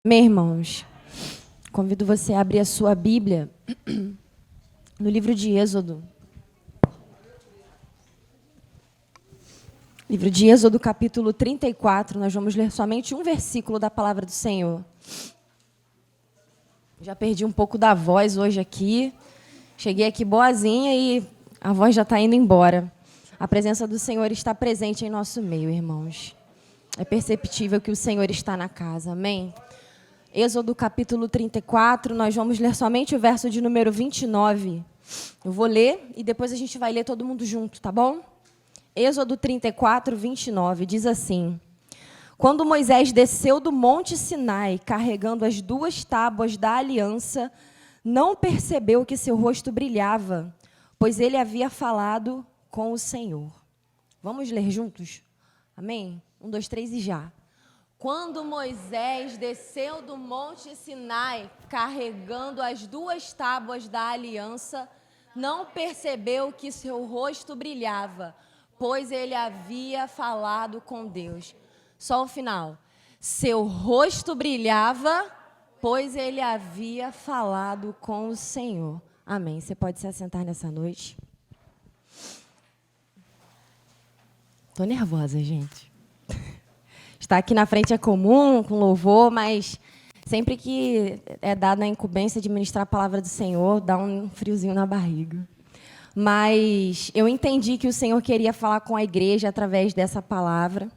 Meus irmãos, convido você a abrir a sua Bíblia no livro de Êxodo. Livro de Êxodo, capítulo 34, nós vamos ler somente um versículo da palavra do Senhor. Já perdi um pouco da voz hoje aqui. Cheguei aqui boazinha e a voz já está indo embora. A presença do Senhor está presente em nosso meio, irmãos. É perceptível que o Senhor está na casa, amém? Êxodo capítulo 34, nós vamos ler somente o verso de número 29. Eu vou ler e depois a gente vai ler todo mundo junto, tá bom? Êxodo 34, 29, diz assim: Quando Moisés desceu do monte Sinai, carregando as 2 tábuas da aliança, não percebeu que seu rosto brilhava, pois ele havia falado com o Senhor. Vamos ler juntos? Amém? 1, 2, 3 e já. Quando Moisés desceu do monte Sinai, carregando as 2 tábuas da aliança, não percebeu que seu rosto brilhava, pois ele havia falado com Deus. Só o final. Seu rosto brilhava, pois ele havia falado com o Senhor. Amém. Você pode se assentar nessa noite. Tô nervosa, gente. Estar aqui na frente é comum, com louvor, mas sempre que é dado a incumbência de ministrar a palavra do Senhor, dá um friozinho na barriga. Mas eu entendi que o Senhor queria falar com a igreja através dessa palavra.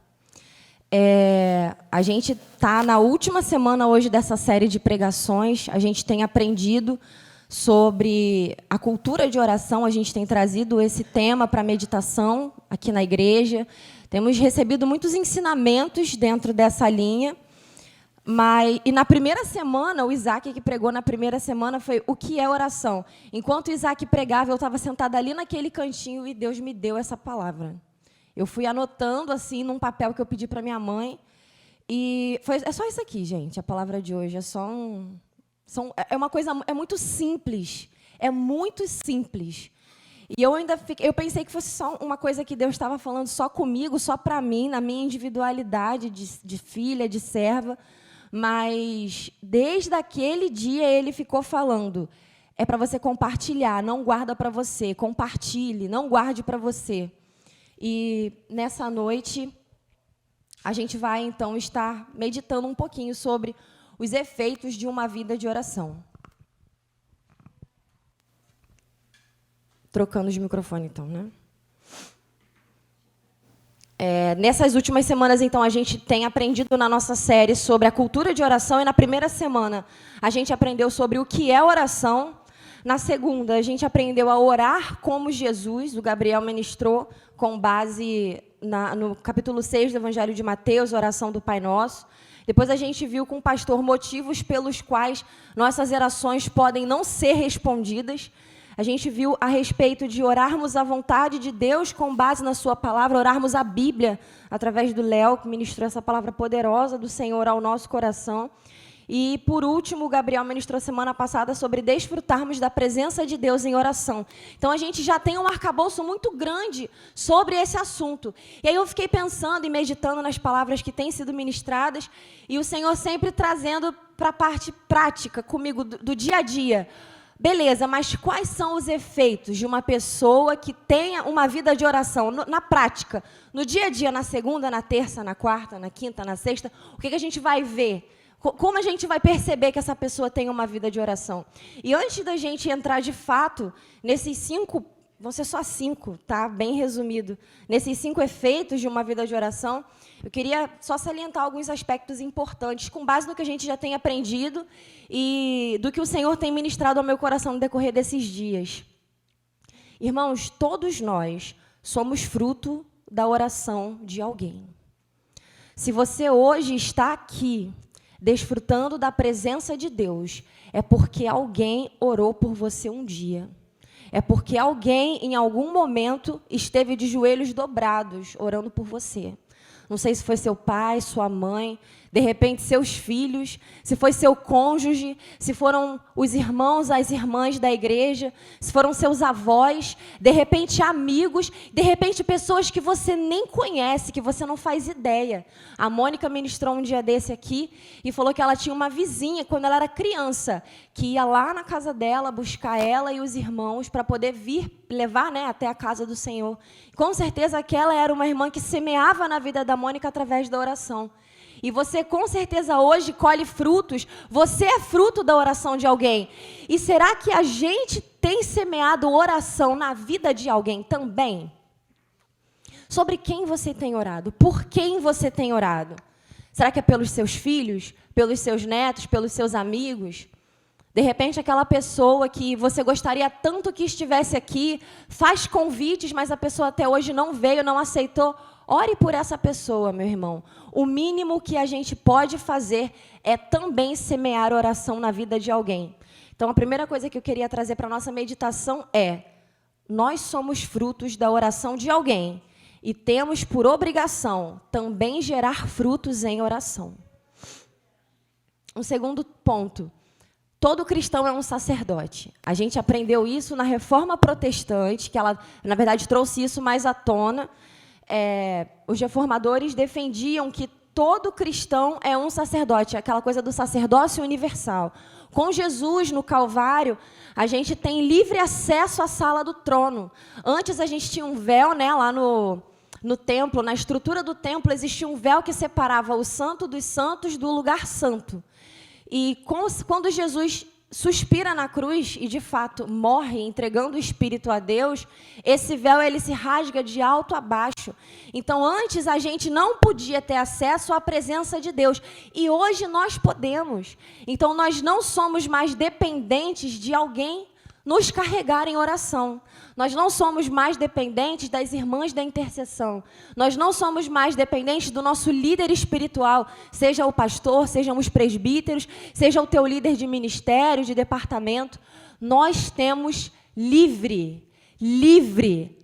A gente está na última semana hoje dessa série de pregações. A gente tem aprendido sobre a cultura de oração. A gente tem trazido esse tema para meditação aqui na igreja. Temos recebido muitos ensinamentos dentro dessa linha. E na primeira semana, o Isaac que pregou na primeira semana foi o que é oração. Enquanto o Isaac pregava, eu estava sentada ali naquele cantinho e Deus me deu essa palavra. Eu fui anotando assim num papel que eu pedi para minha mãe. E é só isso aqui, gente, a palavra de hoje. É uma coisa, é muito simples. É muito simples. E eu pensei que fosse só uma coisa que Deus estava falando só comigo, só para mim, na minha individualidade de filha, de serva. Mas, desde aquele dia, ele ficou falando, é para você compartilhar, não guarda para você, compartilhe, não guarde para você. E, nessa noite, a gente vai, então, estar meditando um pouquinho sobre os efeitos de uma vida de oração. Trocando de microfone, então, né? Nessas últimas semanas, então, a gente tem aprendido na nossa série sobre a cultura de oração. E na primeira semana, a gente aprendeu sobre o que é oração. Na segunda, a gente aprendeu a orar como Jesus. O Gabriel ministrou com base no capítulo 6 do Evangelho de Mateus, oração do Pai Nosso. Depois a gente viu com o pastor motivos pelos quais nossas orações podem não ser respondidas. A gente viu a respeito de orarmos à vontade de Deus com base na sua palavra, orarmos a Bíblia, através do Léo, que ministrou essa palavra poderosa do Senhor ao nosso coração. E, por último, o Gabriel ministrou semana passada sobre desfrutarmos da presença de Deus em oração. Então, a gente já tem um arcabouço muito grande sobre esse assunto. E aí eu fiquei pensando e meditando nas palavras que têm sido ministradas, e o Senhor sempre trazendo para a parte prática comigo, do dia a dia. Beleza, mas quais são os efeitos de uma pessoa que tenha uma vida de oração na prática, no dia a dia, na segunda, na terça, na quarta, na quinta, na sexta? O que a gente vai ver? Como a gente vai perceber que essa pessoa tem uma vida de oração? E antes da gente entrar de fato nesses 5, vão ser só 5, tá? Bem resumido. Nesses 5 efeitos de uma vida de oração, eu queria só salientar alguns aspectos importantes, com base no que a gente já tem aprendido e do que o Senhor tem ministrado ao meu coração no decorrer desses dias. Irmãos, todos nós somos fruto da oração de alguém. Se você hoje está aqui, desfrutando da presença de Deus, é porque alguém orou por você um dia. É porque alguém, em algum momento, esteve de joelhos dobrados, orando por você. Não sei se foi seu pai, sua mãe. de repente seus filhos, se foi seu cônjuge, se foram os irmãos, as irmãs da igreja, se foram seus avós, de repente amigos, de repente pessoas que você nem conhece, que você não faz ideia. A Mônica ministrou um dia desse aqui e falou que ela tinha uma vizinha, quando ela era criança, que ia lá na casa dela buscar ela e os irmãos para poder vir, levar, né, até a casa do Senhor. Com certeza aquela era uma irmã que semeava na vida da Mônica através da oração. E você, com certeza, hoje colhe frutos. Você é fruto da oração de alguém. E será que a gente tem semeado oração na vida de alguém também? Sobre quem você tem orado? Por quem você tem orado? Será que é pelos seus filhos? Pelos seus netos? Pelos seus amigos? De repente, aquela pessoa que você gostaria tanto que estivesse aqui, faz convites, mas a pessoa até hoje não veio, não aceitou. Ore por essa pessoa, meu irmão. O mínimo que a gente pode fazer é também semear oração na vida de alguém. Então, a primeira coisa que eu queria trazer para a nossa meditação é: nós somos frutos da oração de alguém e temos por obrigação também gerar frutos em oração. Um segundo ponto: todo cristão é um sacerdote. A gente aprendeu isso na Reforma Protestante, que ela, na verdade, trouxe isso mais à tona. Os reformadores defendiam que todo cristão é um sacerdote, aquela coisa do sacerdócio universal. Com Jesus, no Calvário, a gente tem livre acesso à sala do trono. Antes a gente tinha um véu, né, lá no templo, na estrutura do templo, existia um véu que separava o santo dos santos do lugar santo. E quando Jesus suspira na cruz e, de fato, morre entregando o Espírito a Deus, esse véu ele se rasga de alto a baixo. Então, antes a gente não podia ter acesso à presença de Deus. E hoje nós podemos. Então, nós não somos mais dependentes de alguém nos carregar em oração. Nós não somos mais dependentes das irmãs da intercessão. Nós não somos mais dependentes do nosso líder espiritual, seja o pastor, sejam os presbíteros, seja o teu líder de ministério, de departamento. Nós temos livre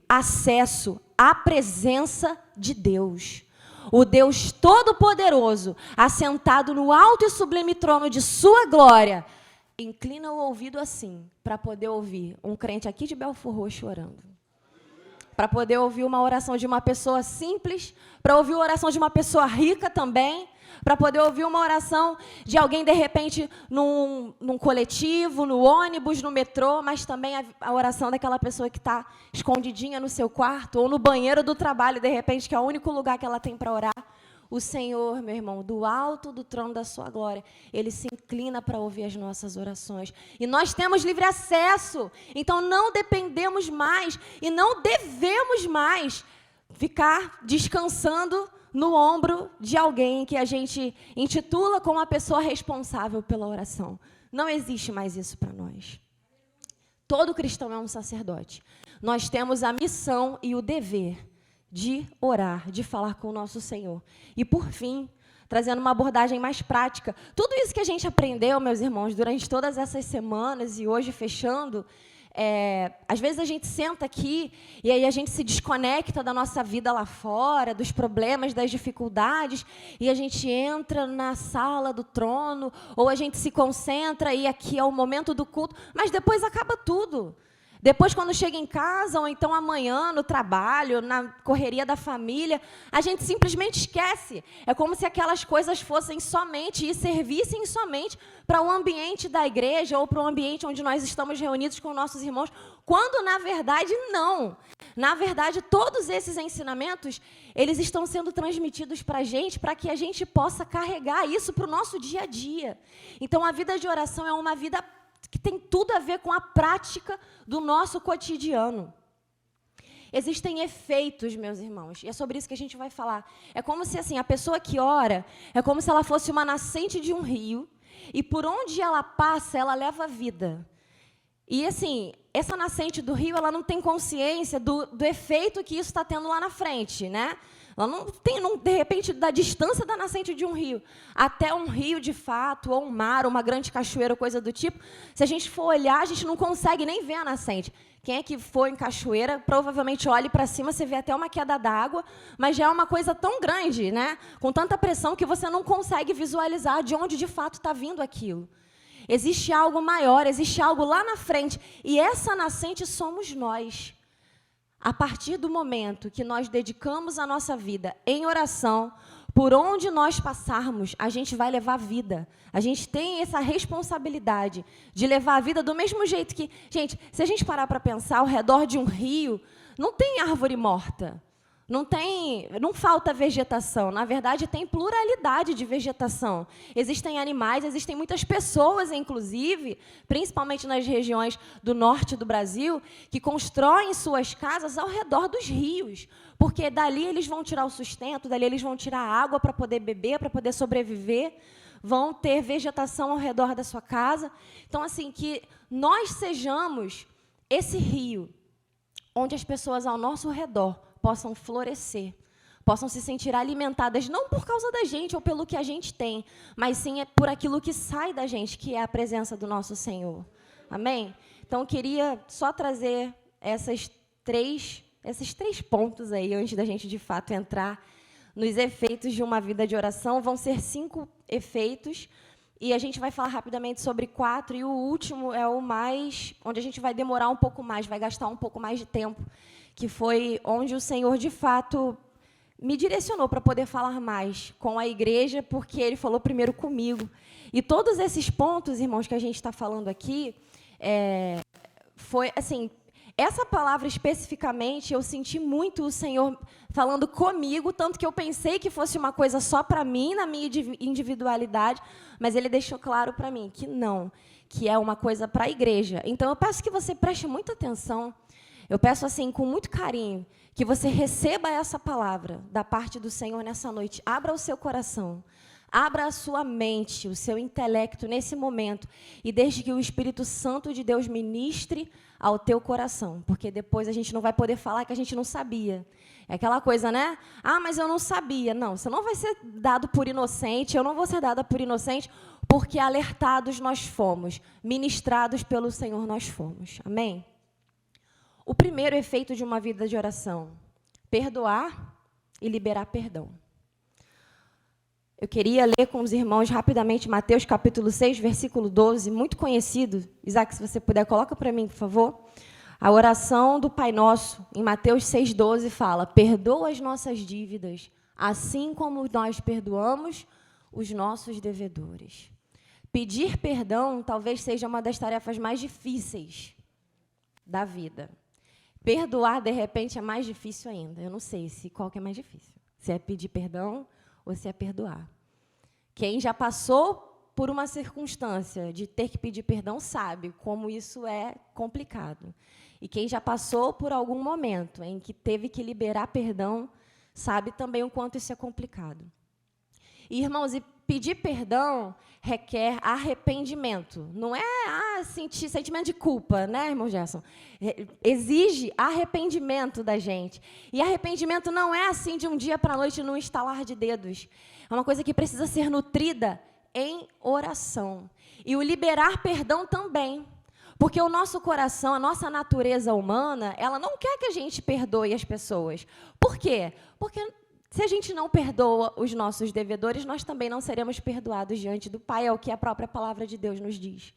acesso à presença de Deus. O Deus Todo-Poderoso, assentado no alto e sublime trono de sua glória, inclina o ouvido assim, para poder ouvir um crente aqui de Belfor Roxo orando. Para poder ouvir uma oração de uma pessoa simples, para ouvir a oração de uma pessoa rica também, para poder ouvir uma oração de alguém, de repente, num coletivo, no ônibus, no metrô, mas também a oração daquela pessoa que está escondidinha no seu quarto, ou no banheiro do trabalho, de repente, que é o único lugar que ela tem para orar. O Senhor, meu irmão, do alto do trono da sua glória, Ele se inclina para ouvir as nossas orações. E nós temos livre acesso. Então, não dependemos mais e não devemos mais ficar descansando no ombro de alguém que a gente intitula como a pessoa responsável pela oração. Não existe mais isso para nós. Todo cristão é um sacerdote. Nós temos a missão e o dever de orar, de falar com o nosso Senhor. E, por fim, trazendo uma abordagem mais prática, tudo isso que a gente aprendeu, meus irmãos, durante todas essas semanas e hoje fechando, às vezes a gente senta aqui e aí a gente se desconecta da nossa vida lá fora, dos problemas, das dificuldades, e a gente entra na sala do trono, ou a gente se concentra e aqui é o momento do culto, mas depois acaba tudo. Depois, quando chega em casa, ou então amanhã, no trabalho, na correria da família, a gente simplesmente esquece. É como se aquelas coisas fossem somente e servissem somente para o ambiente da igreja ou para o ambiente onde nós estamos reunidos com nossos irmãos, quando, na verdade, não. Na verdade, todos esses ensinamentos, eles estão sendo transmitidos para a gente, para que a gente possa carregar isso para o nosso dia a dia. Então, a vida de oração é uma vida que tem tudo a ver com a prática do nosso cotidiano. Existem efeitos, meus irmãos, e é sobre isso que a gente vai falar. É como se, assim, a pessoa que ora, é como se ela fosse uma nascente de um rio, e por onde ela passa, ela leva vida. E, assim, essa nascente do rio, ela não tem consciência do efeito que isso está tendo lá na frente, né? Ela não tem, de repente, da distância da nascente de um rio até um rio de fato, ou um mar, ou uma grande cachoeira, ou coisa do tipo, se a gente for olhar, a gente não consegue nem ver a nascente. Quem é que foi em cachoeira, provavelmente olhe para cima, você vê até uma queda d'água, mas já é uma coisa tão grande, né? Com tanta pressão, que você não consegue visualizar de onde de fato está vindo aquilo. Existe algo maior, existe algo lá na frente, e essa nascente somos nós. A partir do momento que nós dedicamos a nossa vida em oração, por onde nós passarmos, a gente vai levar vida. A gente tem essa responsabilidade de levar a vida do mesmo jeito que... Gente, se a gente parar para pensar, ao redor de um rio, não tem árvore morta. Não falta vegetação. Na verdade, tem pluralidade de vegetação. Existem animais, existem muitas pessoas, inclusive, principalmente nas regiões do norte do Brasil, que constroem suas casas ao redor dos rios, porque dali eles vão tirar o sustento, dali eles vão tirar a água para poder beber, para poder sobreviver, vão ter vegetação ao redor da sua casa. Então, assim, que nós sejamos esse rio, onde as pessoas ao nosso redor possam florescer, possam se sentir alimentadas, não por causa da gente ou pelo que a gente tem, mas sim por aquilo que sai da gente, que é a presença do nosso Senhor. Amém? Então, eu queria só trazer esses três pontos aí, antes da gente, de fato, entrar nos efeitos de uma vida de oração. Vão ser 5 efeitos, e a gente vai falar rapidamente sobre 4, e o último é o mais, onde a gente vai demorar um pouco mais, vai gastar um pouco mais de tempo, que foi onde o Senhor, de fato, me direcionou para poder falar mais com a igreja, porque Ele falou primeiro comigo. E todos esses pontos, irmãos, que a gente está falando aqui, foi, assim, essa palavra especificamente, eu senti muito o Senhor falando comigo, tanto que eu pensei que fosse uma coisa só para mim, na minha individualidade, mas Ele deixou claro para mim que não, que é uma coisa para a igreja. Então, eu peço que você preste muita atenção. Eu peço, assim, com muito carinho, que você receba essa palavra da parte do Senhor nessa noite. Abra o seu coração, abra a sua mente, o seu intelecto nesse momento, e deixe que o Espírito Santo de Deus ministre ao teu coração, porque depois a gente não vai poder falar que a gente não sabia. É aquela coisa, né? Ah, mas eu não sabia. Não, você não vai ser dado por inocente, eu não vou ser dada por inocente, porque alertados nós fomos, ministrados pelo Senhor nós fomos. Amém? O primeiro efeito de uma vida de oração: perdoar e liberar perdão. Eu queria ler com os irmãos rapidamente Mateus capítulo 6, versículo 12, muito conhecido. Isaac, se você puder, coloca para mim, por favor. A oração do Pai Nosso, em Mateus 6,12, fala: perdoa as nossas dívidas, assim como nós perdoamos os nossos devedores. Pedir perdão talvez seja uma das tarefas mais difíceis da vida. Perdoar, de repente, é mais difícil ainda. Eu não sei qual que é mais difícil. Se é pedir perdão ou se é perdoar. Quem já passou por uma circunstância de ter que pedir perdão sabe como isso é complicado. E quem já passou por algum momento em que teve que liberar perdão sabe também o quanto isso é complicado. E, irmãos, pedir perdão requer arrependimento. Não é sentir sentimento de culpa, né, irmão Gerson? Exige arrependimento da gente. E arrependimento não é assim de um dia para a noite, num estalar de dedos. É uma coisa que precisa ser nutrida em oração. E o liberar perdão também. Porque o nosso coração, a nossa natureza humana, ela não quer que a gente perdoe as pessoas. Por quê? Porque se a gente não perdoa os nossos devedores, nós também não seremos perdoados diante do Pai, é o que a própria palavra de Deus nos diz.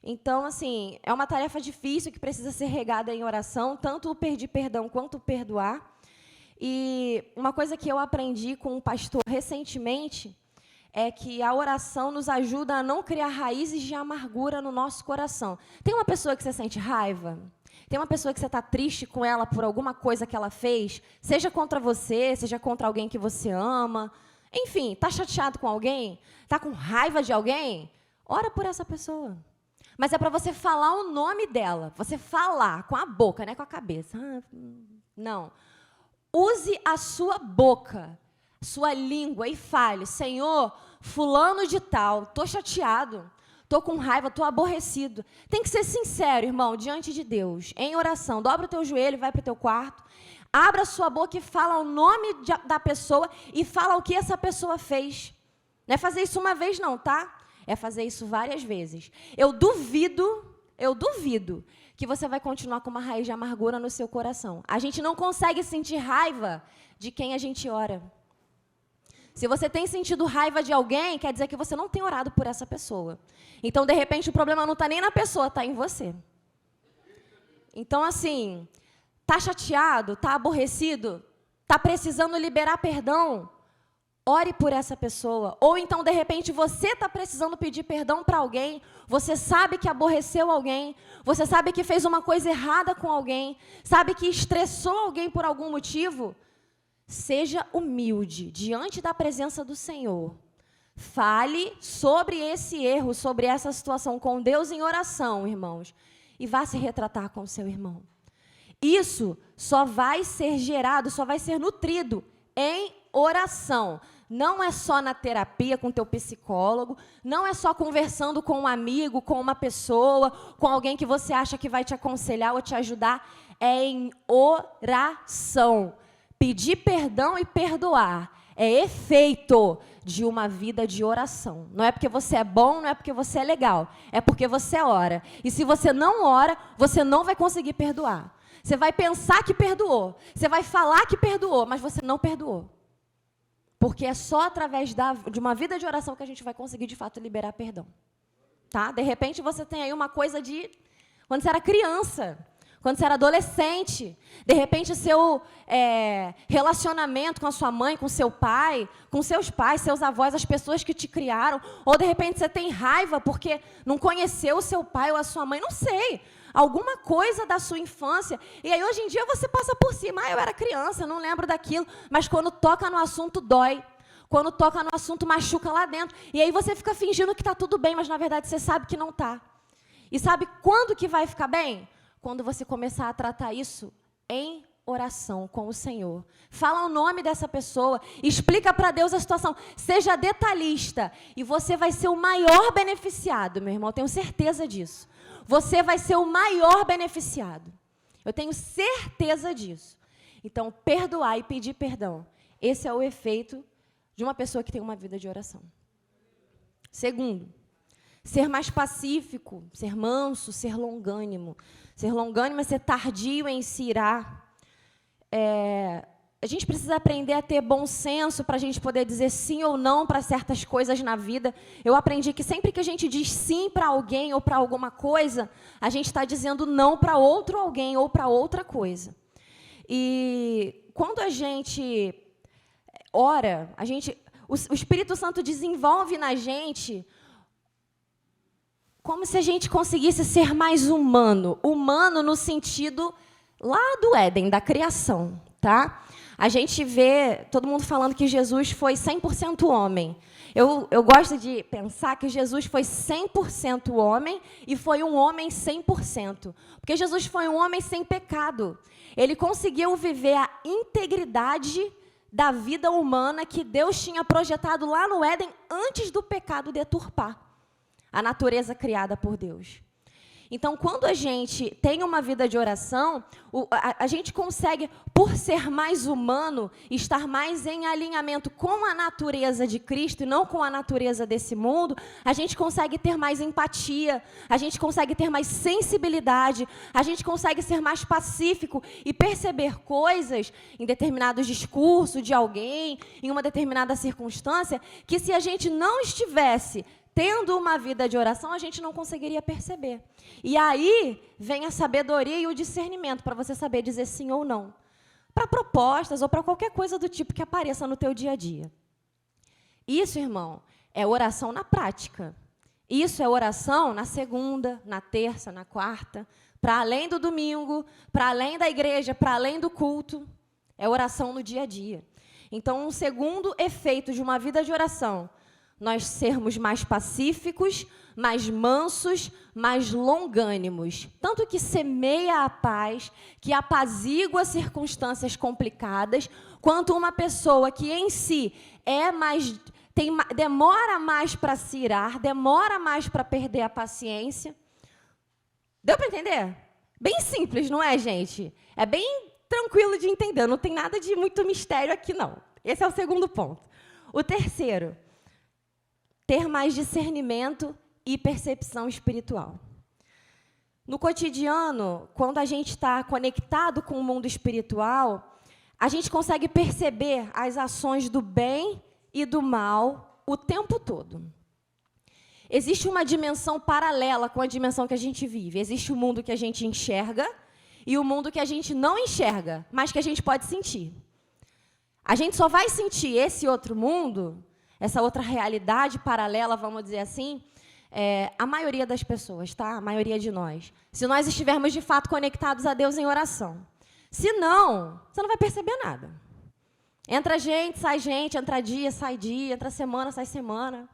Então, assim, é uma tarefa difícil que precisa ser regada em oração, tanto o pedir perdão quanto o perdoar. E uma coisa que eu aprendi com um pastor recentemente é que a oração nos ajuda a não criar raízes de amargura no nosso coração. Tem uma pessoa que você sente raiva? Tem uma pessoa que você está triste com ela por alguma coisa que ela fez, seja contra você, seja contra alguém que você ama. Enfim, está chateado com alguém? Está com raiva de alguém? Ora por essa pessoa. Mas é para você falar o nome dela. Você falar com a boca, não é com a cabeça. Não. Use a sua boca, sua língua e fale: Senhor, fulano de tal, estou chateado. Estou com raiva, estou aborrecido. Tem que ser sincero, irmão, diante de Deus, em oração. Dobra o teu joelho, vai para o teu quarto. Abra sua boca e fala o nome da pessoa e fala o que essa pessoa fez. Não é fazer isso uma vez não, tá? É fazer isso várias vezes. Eu duvido que você vai continuar com uma raiz de amargura no seu coração. A gente não consegue sentir raiva de quem a gente ora. Se você tem sentido raiva de alguém, quer dizer que você não tem orado por essa pessoa. Então, de repente, o problema não está nem na pessoa, está em você. Então, assim, está chateado, está aborrecido, está precisando liberar perdão, ore por essa pessoa. Ou então, de repente, você está precisando pedir perdão para alguém, você sabe que aborreceu alguém, você sabe que fez uma coisa errada com alguém, sabe que estressou alguém por algum motivo. Seja humilde diante da presença do Senhor. Fale sobre esse erro, sobre essa situação com Deus em oração, irmãos. E vá se retratar com o seu irmão. Isso só vai ser gerado, só vai ser nutrido em oração. Não é só na terapia com o teu psicólogo, não é só conversando com um amigo, com uma pessoa, com alguém que você acha que vai te aconselhar ou te ajudar. É em oração. Pedir perdão e perdoar é efeito de uma vida de oração. Não é porque você é bom, não é porque você é legal. É porque você ora. E se você não ora, você não vai conseguir perdoar. Você vai pensar que perdoou. Você vai falar que perdoou, mas você não perdoou. Porque é só através de uma vida de oração que a gente vai conseguir, de fato, liberar perdão. Tá? De repente, você tem aí uma coisa de quando você era criança. Quando você era adolescente, de repente, seu relacionamento com a sua mãe, com seu pai, com seus pais, seus avós, as pessoas que te criaram, ou de repente você tem raiva porque não conheceu o seu pai ou a sua mãe, não sei, alguma coisa da sua infância, e aí hoje em dia você passa por cima, eu era criança, não lembro daquilo, mas quando toca no assunto dói, quando toca no assunto machuca lá dentro, e aí você fica fingindo que está tudo bem, mas na verdade você sabe que não está. E sabe quando que vai ficar bem? Quando você começar a tratar isso em oração com o Senhor. Fala o nome dessa pessoa, explica para Deus a situação, seja detalhista, e você vai ser o maior beneficiado, meu irmão, eu tenho certeza disso. Você vai ser o maior beneficiado. Eu tenho certeza disso. Então, perdoar e pedir perdão, esse é o efeito de uma pessoa que tem uma vida de oração. Segundo, ser mais pacífico, ser manso, ser longânimo. Ser longânimo é ser tardio em se irar. A gente precisa aprender a ter bom senso para a gente poder dizer sim ou não para certas coisas na vida. Eu aprendi que sempre que a gente diz sim para alguém ou para alguma coisa, a gente está dizendo não para outro alguém ou para outra coisa. E quando a gente ora, o Espírito Santo desenvolve na gente como se a gente conseguisse ser mais humano. Humano no sentido lá do Éden, da criação, tá? A gente vê todo mundo falando que Jesus foi 100% homem. Eu gosto de pensar que Jesus foi 100% homem e foi um homem 100%. Porque Jesus foi um homem sem pecado. Ele conseguiu viver a integridade da vida humana que Deus tinha projetado lá no Éden antes do pecado deturpar a natureza criada por Deus. Então, quando a gente tem uma vida de oração, a gente consegue, por ser mais humano, estar mais em alinhamento com a natureza de Cristo e não com a natureza desse mundo, a gente consegue ter mais empatia, a gente consegue ter mais sensibilidade, a gente consegue ser mais pacífico e perceber coisas em determinados discursos de alguém, em uma determinada circunstância, que se a gente não estivesse tendo uma vida de oração, a gente não conseguiria perceber. E aí vem a sabedoria e o discernimento para você saber dizer sim ou não. Para propostas ou para qualquer coisa do tipo que apareça no teu dia a dia. Isso, irmão, é oração na prática. Isso é oração na segunda, na terça, na quarta, para além do domingo, para além da igreja, para além do culto. É oração no dia a dia. Então, um segundo efeito de uma vida de oração, nós sermos mais pacíficos, mais mansos, mais longânimos. Tanto que semeia a paz, que apazigua circunstâncias complicadas, quanto uma pessoa que em si demora mais para se irar, demora mais para perder a paciência. Deu para entender? Bem simples, não é, gente? É bem tranquilo de entender, não tem nada de muito mistério aqui, não. Esse é o segundo ponto. O terceiro, ter mais discernimento e percepção espiritual. No cotidiano, quando a gente está conectado com o mundo espiritual, a gente consegue perceber as ações do bem e do mal o tempo todo. Existe uma dimensão paralela com a dimensão que a gente vive. Existe o mundo que a gente enxerga e o mundo que a gente não enxerga, mas que a gente pode sentir. A gente só vai sentir esse outro mundo, essa outra realidade paralela, vamos dizer assim, a maioria das pessoas, tá? A maioria de nós. Se nós estivermos, de fato, conectados a Deus em oração. Se não, você não vai perceber nada. Entra gente, entra dia, sai dia, entra semana, sai semana.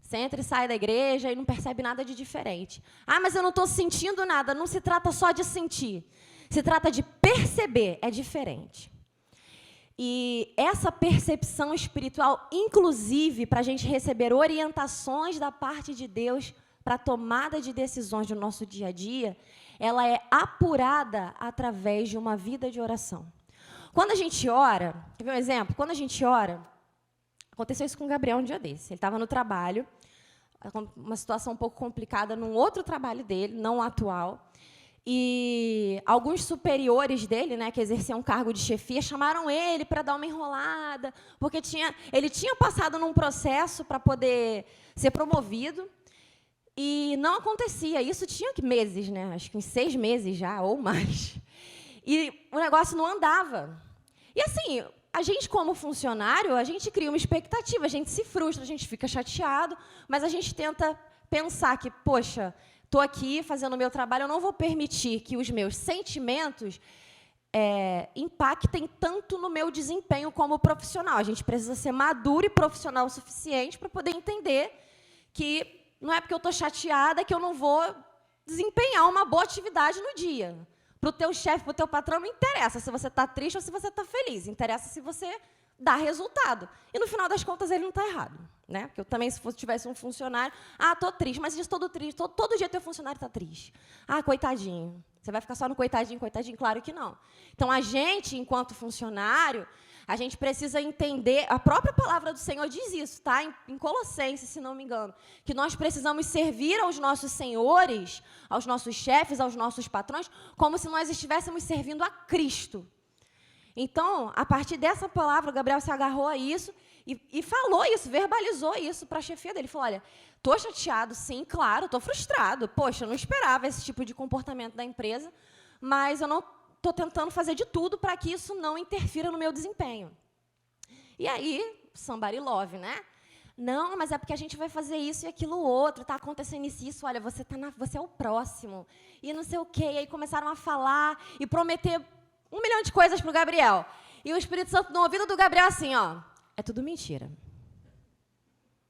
Você entra e sai da igreja e não percebe nada de diferente. Ah, mas eu não estou sentindo nada. Não se trata só de sentir. Se trata de perceber. É diferente. E essa percepção espiritual, inclusive, para a gente receber orientações da parte de Deus para a tomada de decisões do nosso dia a dia, ela é apurada através de uma vida de oração. Quando a gente ora, quer ver um exemplo? Quando a gente ora, aconteceu isso com o Gabriel um dia desse. Ele estava no trabalho, uma situação um pouco complicada num outro trabalho dele, não o atual. E alguns superiores dele, né, que exerciam um cargo de chefia, chamaram ele para dar uma enrolada, porque ele tinha passado num processo para poder ser promovido, e não acontecia. Isso tinha meses, né, acho que uns 6 meses já, ou mais. E o negócio não andava. E assim, a gente, como funcionário, a gente cria uma expectativa, a gente se frustra, a gente fica chateado, mas a gente tenta pensar que, poxa, estou aqui fazendo o meu trabalho, eu não vou permitir que os meus sentimentos impactem tanto no meu desempenho como profissional. A gente precisa ser maduro e profissional o suficiente para poder entender que não é porque eu estou chateada que eu não vou desempenhar uma boa atividade no dia. Para o teu chefe, para o teu patrão, não interessa se você está triste ou se você está feliz. Interessa se você dá resultado. E, no final das contas, ele não está errado. Né? Porque eu também, se tivesse um funcionário, estou triste, mas diz todo triste, todo dia teu funcionário está triste. Coitadinho. Você vai ficar só no coitadinho, coitadinho? Claro que não. Então, a gente, enquanto funcionário, a gente precisa entender, a própria palavra do Senhor diz isso, tá? Em Colossenses, se não me engano, que nós precisamos servir aos nossos senhores, aos nossos chefes, aos nossos patrões, como se nós estivéssemos servindo a Cristo. Então, a partir dessa palavra, o Gabriel se agarrou a isso e falou isso, verbalizou isso para a chefia dele. Ele falou, olha, estou chateado, sim, claro, estou frustrado. Poxa, eu não esperava esse tipo de comportamento da empresa, mas eu não estou tentando fazer de tudo para que isso não interfira no meu desempenho. E aí, somebody love, né? Não, mas é porque a gente vai fazer isso e aquilo outro, está acontecendo isso, olha, você é o próximo, e não sei o quê. E aí começaram a falar e prometer 1 milhão de coisas para o Gabriel. E o Espírito Santo, no ouvido do Gabriel, assim, ó, é tudo mentira.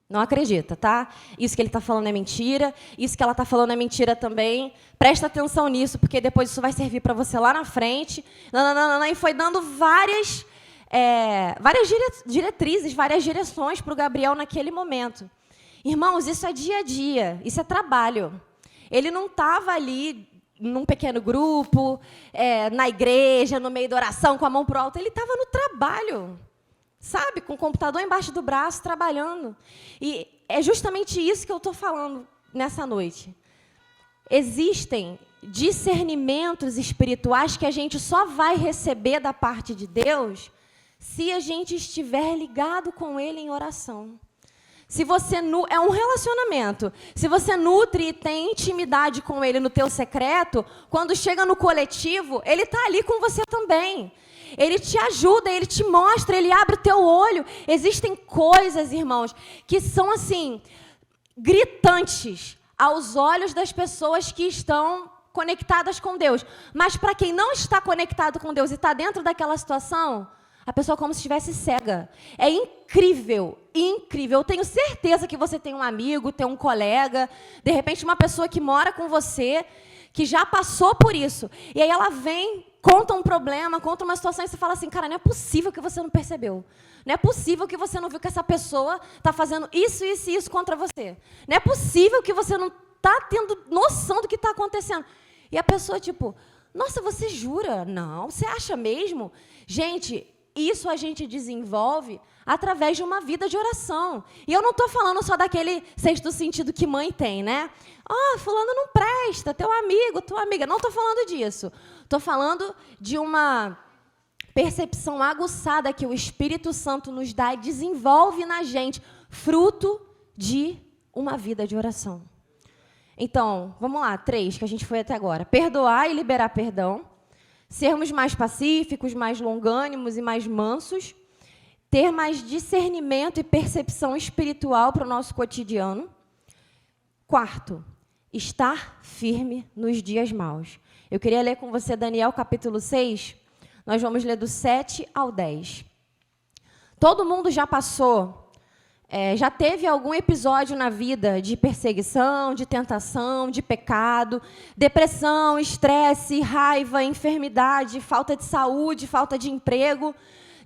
Não acredita, tá? Isso que ele está falando é mentira, isso que ela está falando é mentira também. Presta atenção nisso, porque depois isso vai servir para você lá na frente. Não, e foi dando várias diretrizes, várias direções para o Gabriel naquele momento. Irmãos, isso é dia a dia, isso é trabalho. Ele não estava ali num pequeno grupo, na igreja, no meio da oração, com a mão pro alto. Ele estava no trabalho. Sabe, com o computador embaixo do braço, trabalhando. E é justamente isso que eu estou falando nessa noite. Existem discernimentos espirituais que a gente só vai receber da parte de Deus se a gente estiver ligado com Ele em oração. Se você é um relacionamento. Se você nutre e tem intimidade com Ele no teu secreto, quando chega no coletivo, Ele está ali com você também. Ele te ajuda, Ele te mostra, Ele abre o teu olho. Existem coisas, irmãos, que são assim, gritantes aos olhos das pessoas que estão conectadas com Deus. Mas para quem não está conectado com Deus e está dentro daquela situação, a pessoa é como se estivesse cega. É incrível, incrível. Eu tenho certeza que você tem um amigo, tem um colega, de repente uma pessoa que mora com você, que já passou por isso. E aí ela vem, conta um problema, conta uma situação, e você fala assim, cara, não é possível que você não percebeu. Não é possível que você não viu que essa pessoa está fazendo isso, isso e isso contra você. Não é possível que você não está tendo noção do que está acontecendo. E a pessoa, tipo, Nossa, você jura? Não, você acha mesmo? Gente, isso a gente desenvolve através de uma vida de oração. E eu não estou falando só daquele sexto sentido que mãe tem, né? Fulano não presta, teu amigo, tua amiga. Não estou falando disso. Estou falando de uma percepção aguçada que o Espírito Santo nos dá e desenvolve na gente, fruto de uma vida de oração. Então, vamos lá, 3, que a gente foi até agora. Perdoar e liberar perdão. Sermos mais pacíficos, mais longânimos e mais mansos. Ter mais discernimento e percepção espiritual para o nosso cotidiano. 4, estar firme nos dias maus. Eu queria ler com você Daniel capítulo 6. Nós vamos ler do 7 ao 10. Todo mundo já passou, já teve algum episódio na vida de perseguição, de tentação, de pecado, depressão, estresse, raiva, enfermidade, falta de saúde, falta de emprego,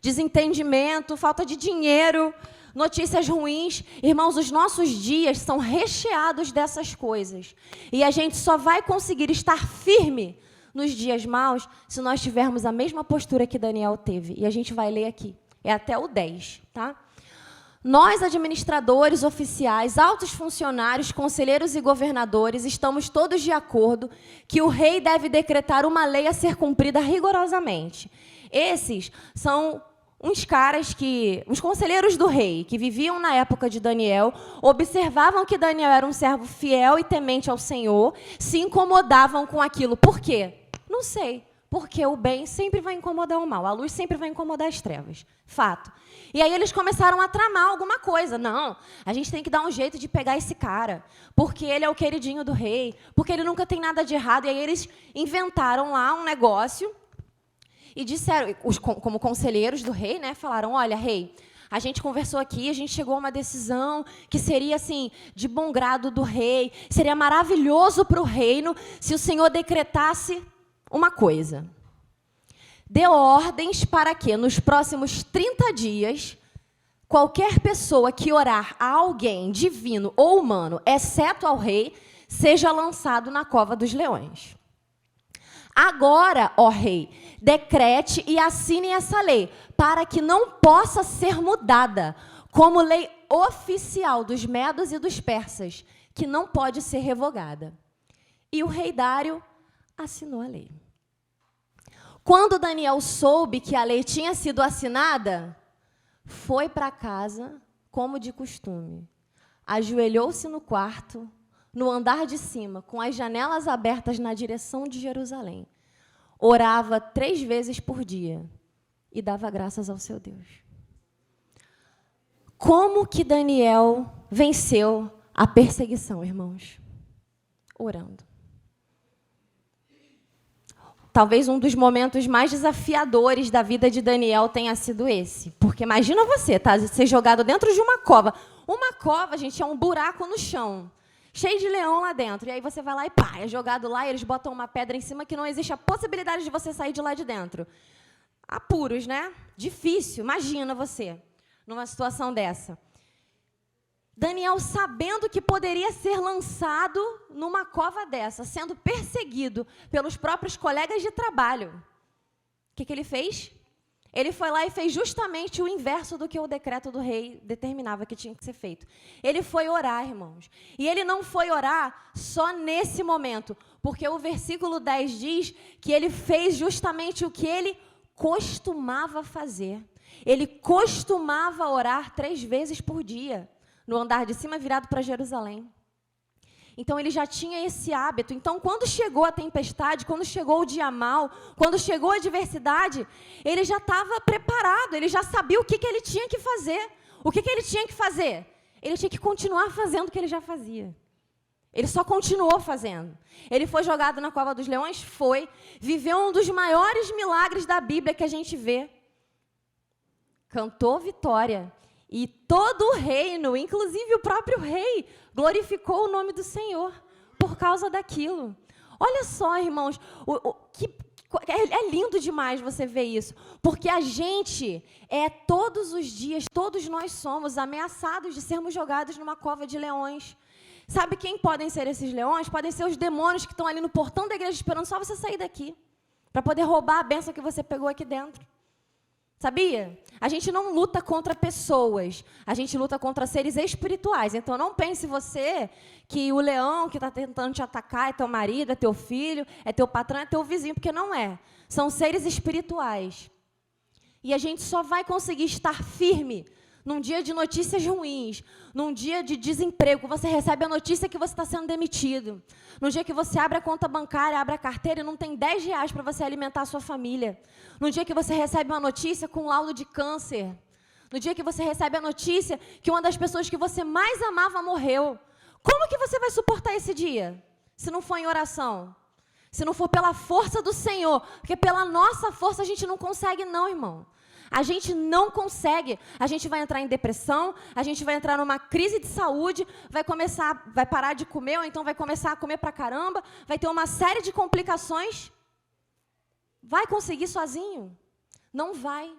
desentendimento, falta de dinheiro, notícias ruins. Irmãos, os nossos dias são recheados dessas coisas. E a gente só vai conseguir estar firme nos dias maus se nós tivermos a mesma postura que Daniel teve. E a gente vai ler aqui. É até o 10, tá? Nós, administradores, oficiais, altos funcionários, conselheiros e governadores, estamos todos de acordo que o rei deve decretar uma lei a ser cumprida rigorosamente. Esses são uns conselheiros do rei, que viviam na época de Daniel, observavam que Daniel era um servo fiel e temente ao Senhor, se incomodavam com aquilo. Por quê? Não sei. Porque o bem sempre vai incomodar o mal, a luz sempre vai incomodar as trevas. Fato. E aí eles começaram a tramar alguma coisa. Não, a gente tem que dar um jeito de pegar esse cara, porque ele é o queridinho do rei, porque ele nunca tem nada de errado. E aí eles inventaram lá um negócio e disseram, como conselheiros do rei, né, falaram, olha, rei, a gente conversou aqui, a gente chegou a uma decisão que seria, assim, de bom grado do rei, seria maravilhoso para o reino se o Senhor decretasse uma coisa. Dê ordens para que, nos próximos 30 dias, qualquer pessoa que orar a alguém, divino ou humano, exceto ao rei, seja lançado na cova dos leões. Agora, ó rei, decrete e assine essa lei, para que não possa ser mudada, como lei oficial dos medos e dos persas, que não pode ser revogada. E o rei Dário assinou a lei. Quando Daniel soube que a lei tinha sido assinada, foi para casa, como de costume. Ajoelhou-se no quarto, no andar de cima, com as janelas abertas na direção de Jerusalém. Orava 3 vezes por dia e dava graças ao seu Deus. Como que Daniel venceu a perseguição, irmãos? Orando. Talvez um dos momentos mais desafiadores da vida de Daniel tenha sido esse. Porque imagina você, tá? Ser jogado dentro de uma cova. Uma cova, gente, é um buraco no chão, cheio de leão lá dentro. E aí você vai lá e pá, é jogado lá e eles botam uma pedra em cima que não existe a possibilidade de você sair de lá de dentro. Apuros, né? Difícil, imagina você, numa situação dessa. Daniel, sabendo que poderia ser lançado numa cova dessa, sendo perseguido pelos próprios colegas de trabalho, o que ele fez? Ele foi lá e fez justamente o inverso do que o decreto do rei determinava que tinha que ser feito. Ele foi orar, irmãos. E ele não foi orar só nesse momento, porque o versículo 10 diz que ele fez justamente o que ele costumava fazer. Ele costumava orar 3 vezes por dia, no andar de cima virado para Jerusalém. Então, ele já tinha esse hábito. Então, quando chegou a tempestade, quando chegou o dia mau, quando chegou a adversidade, ele já estava preparado, ele já sabia o que ele tinha que fazer. O que ele tinha que fazer? Ele tinha que continuar fazendo o que ele já fazia. Ele só continuou fazendo. Ele foi jogado na cova dos leões? Foi. Viveu um dos maiores milagres da Bíblia que a gente vê. Cantou vitória. E todo o reino, inclusive o próprio rei, glorificou o nome do Senhor por causa daquilo. Olha só, irmãos, é lindo demais você ver isso, porque a gente todos os dias, todos nós somos ameaçados de sermos jogados numa cova de leões. Sabe quem podem ser esses leões? Podem ser os demônios que estão ali no portão da igreja esperando só você sair daqui. para poder roubar a bênção que você pegou aqui dentro. Sabia? A gente não luta contra pessoas, a gente luta contra seres espirituais. Então, não pense você que o leão que está tentando te atacar é teu marido, é teu filho, é teu patrão, é teu vizinho, porque não é. São seres espirituais. E a gente só vai conseguir estar firme num dia de notícias ruins, num dia de desemprego, você recebe a notícia que você está sendo demitido. No dia que você abre a conta bancária, abre a carteira e não tem 10 reais para você alimentar a sua família. No dia que você recebe uma notícia com um laudo de câncer. No dia que você recebe a notícia que uma das pessoas que você mais amava morreu. Como que você vai suportar esse dia? Se não for em oração? Se não for pela força do Senhor? Porque pela nossa força a gente não consegue não, irmão. A gente não consegue, a gente vai entrar em depressão, a gente vai entrar numa crise de saúde, vai parar de comer, ou então vai começar a comer pra caramba, vai ter uma série de complicações. Vai conseguir sozinho? Não vai.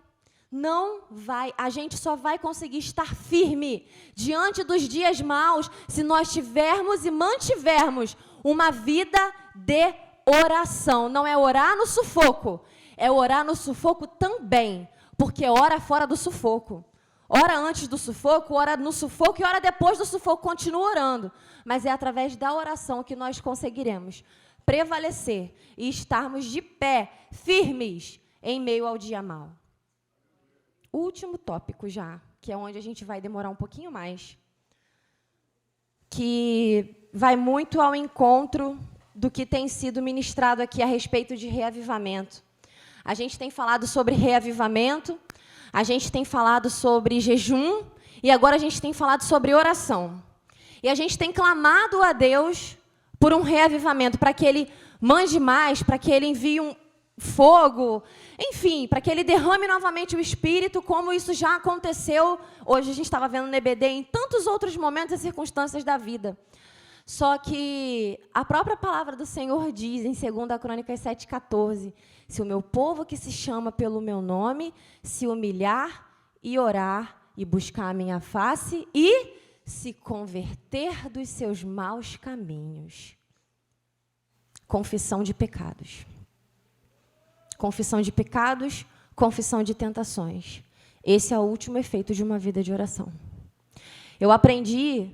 Não vai. A gente só vai conseguir estar firme diante dos dias maus se nós tivermos e mantivermos uma vida de oração. Não é orar no sufoco, é orar no sufoco também. Porque ora fora do sufoco. Ora antes do sufoco, ora no sufoco e ora depois do sufoco, continua orando. Mas é através da oração que nós conseguiremos prevalecer e estarmos de pé, firmes, em meio ao dia mau. Último tópico já, que é onde a gente vai demorar um pouquinho mais, que vai muito ao encontro do que tem sido ministrado aqui a respeito de reavivamento. A gente tem falado sobre reavivamento, a gente tem falado sobre jejum, e agora a gente tem falado sobre oração. E a gente tem clamado a Deus por um reavivamento, para que Ele mande mais, para que Ele envie um fogo, enfim, para que Ele derrame novamente o Espírito, como isso já aconteceu. Hoje a gente estava vendo no EBD, em tantos outros momentos e circunstâncias da vida. Só que a própria palavra do Senhor diz, em 2 Crônicas 7,14, se o meu povo que se chama pelo meu nome se humilhar e orar e buscar a minha face e se converter dos seus maus caminhos. Confissão de pecados. Confissão de pecados, confissão de tentações. Esse é o último efeito de uma vida de oração. Eu aprendi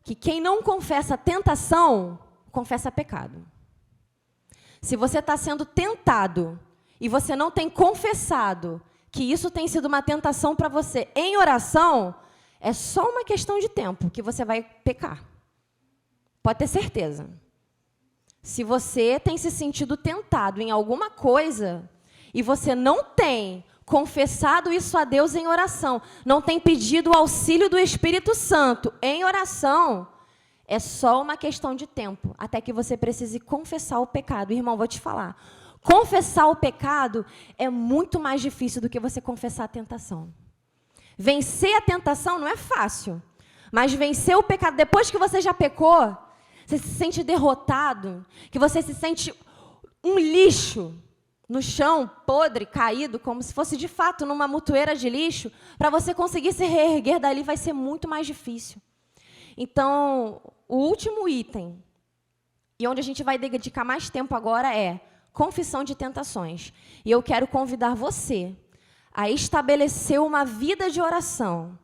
que quem não confessa tentação, confessa pecado. Se você está sendo tentado e você não tem confessado que isso tem sido uma tentação para você em oração, é só uma questão de tempo que você vai pecar. Pode ter certeza. Se você tem se sentido tentado em alguma coisa e você não tem confessado isso a Deus em oração, não tem pedido o auxílio do Espírito Santo em oração, é só uma questão de tempo, até que você precise confessar o pecado. Irmão, vou te falar, confessar o pecado é muito mais difícil do que você confessar a tentação. Vencer a tentação não é fácil, mas vencer o pecado, depois que você já pecou, você se sente derrotado, que você se sente um lixo, no chão, podre, caído, como se fosse de fato numa mutueira de lixo, para você conseguir se reerguer dali vai ser muito mais difícil. Então, o último item, e onde a gente vai dedicar mais tempo agora, é confissão de tentações. E eu quero convidar você a estabelecer uma vida de oração,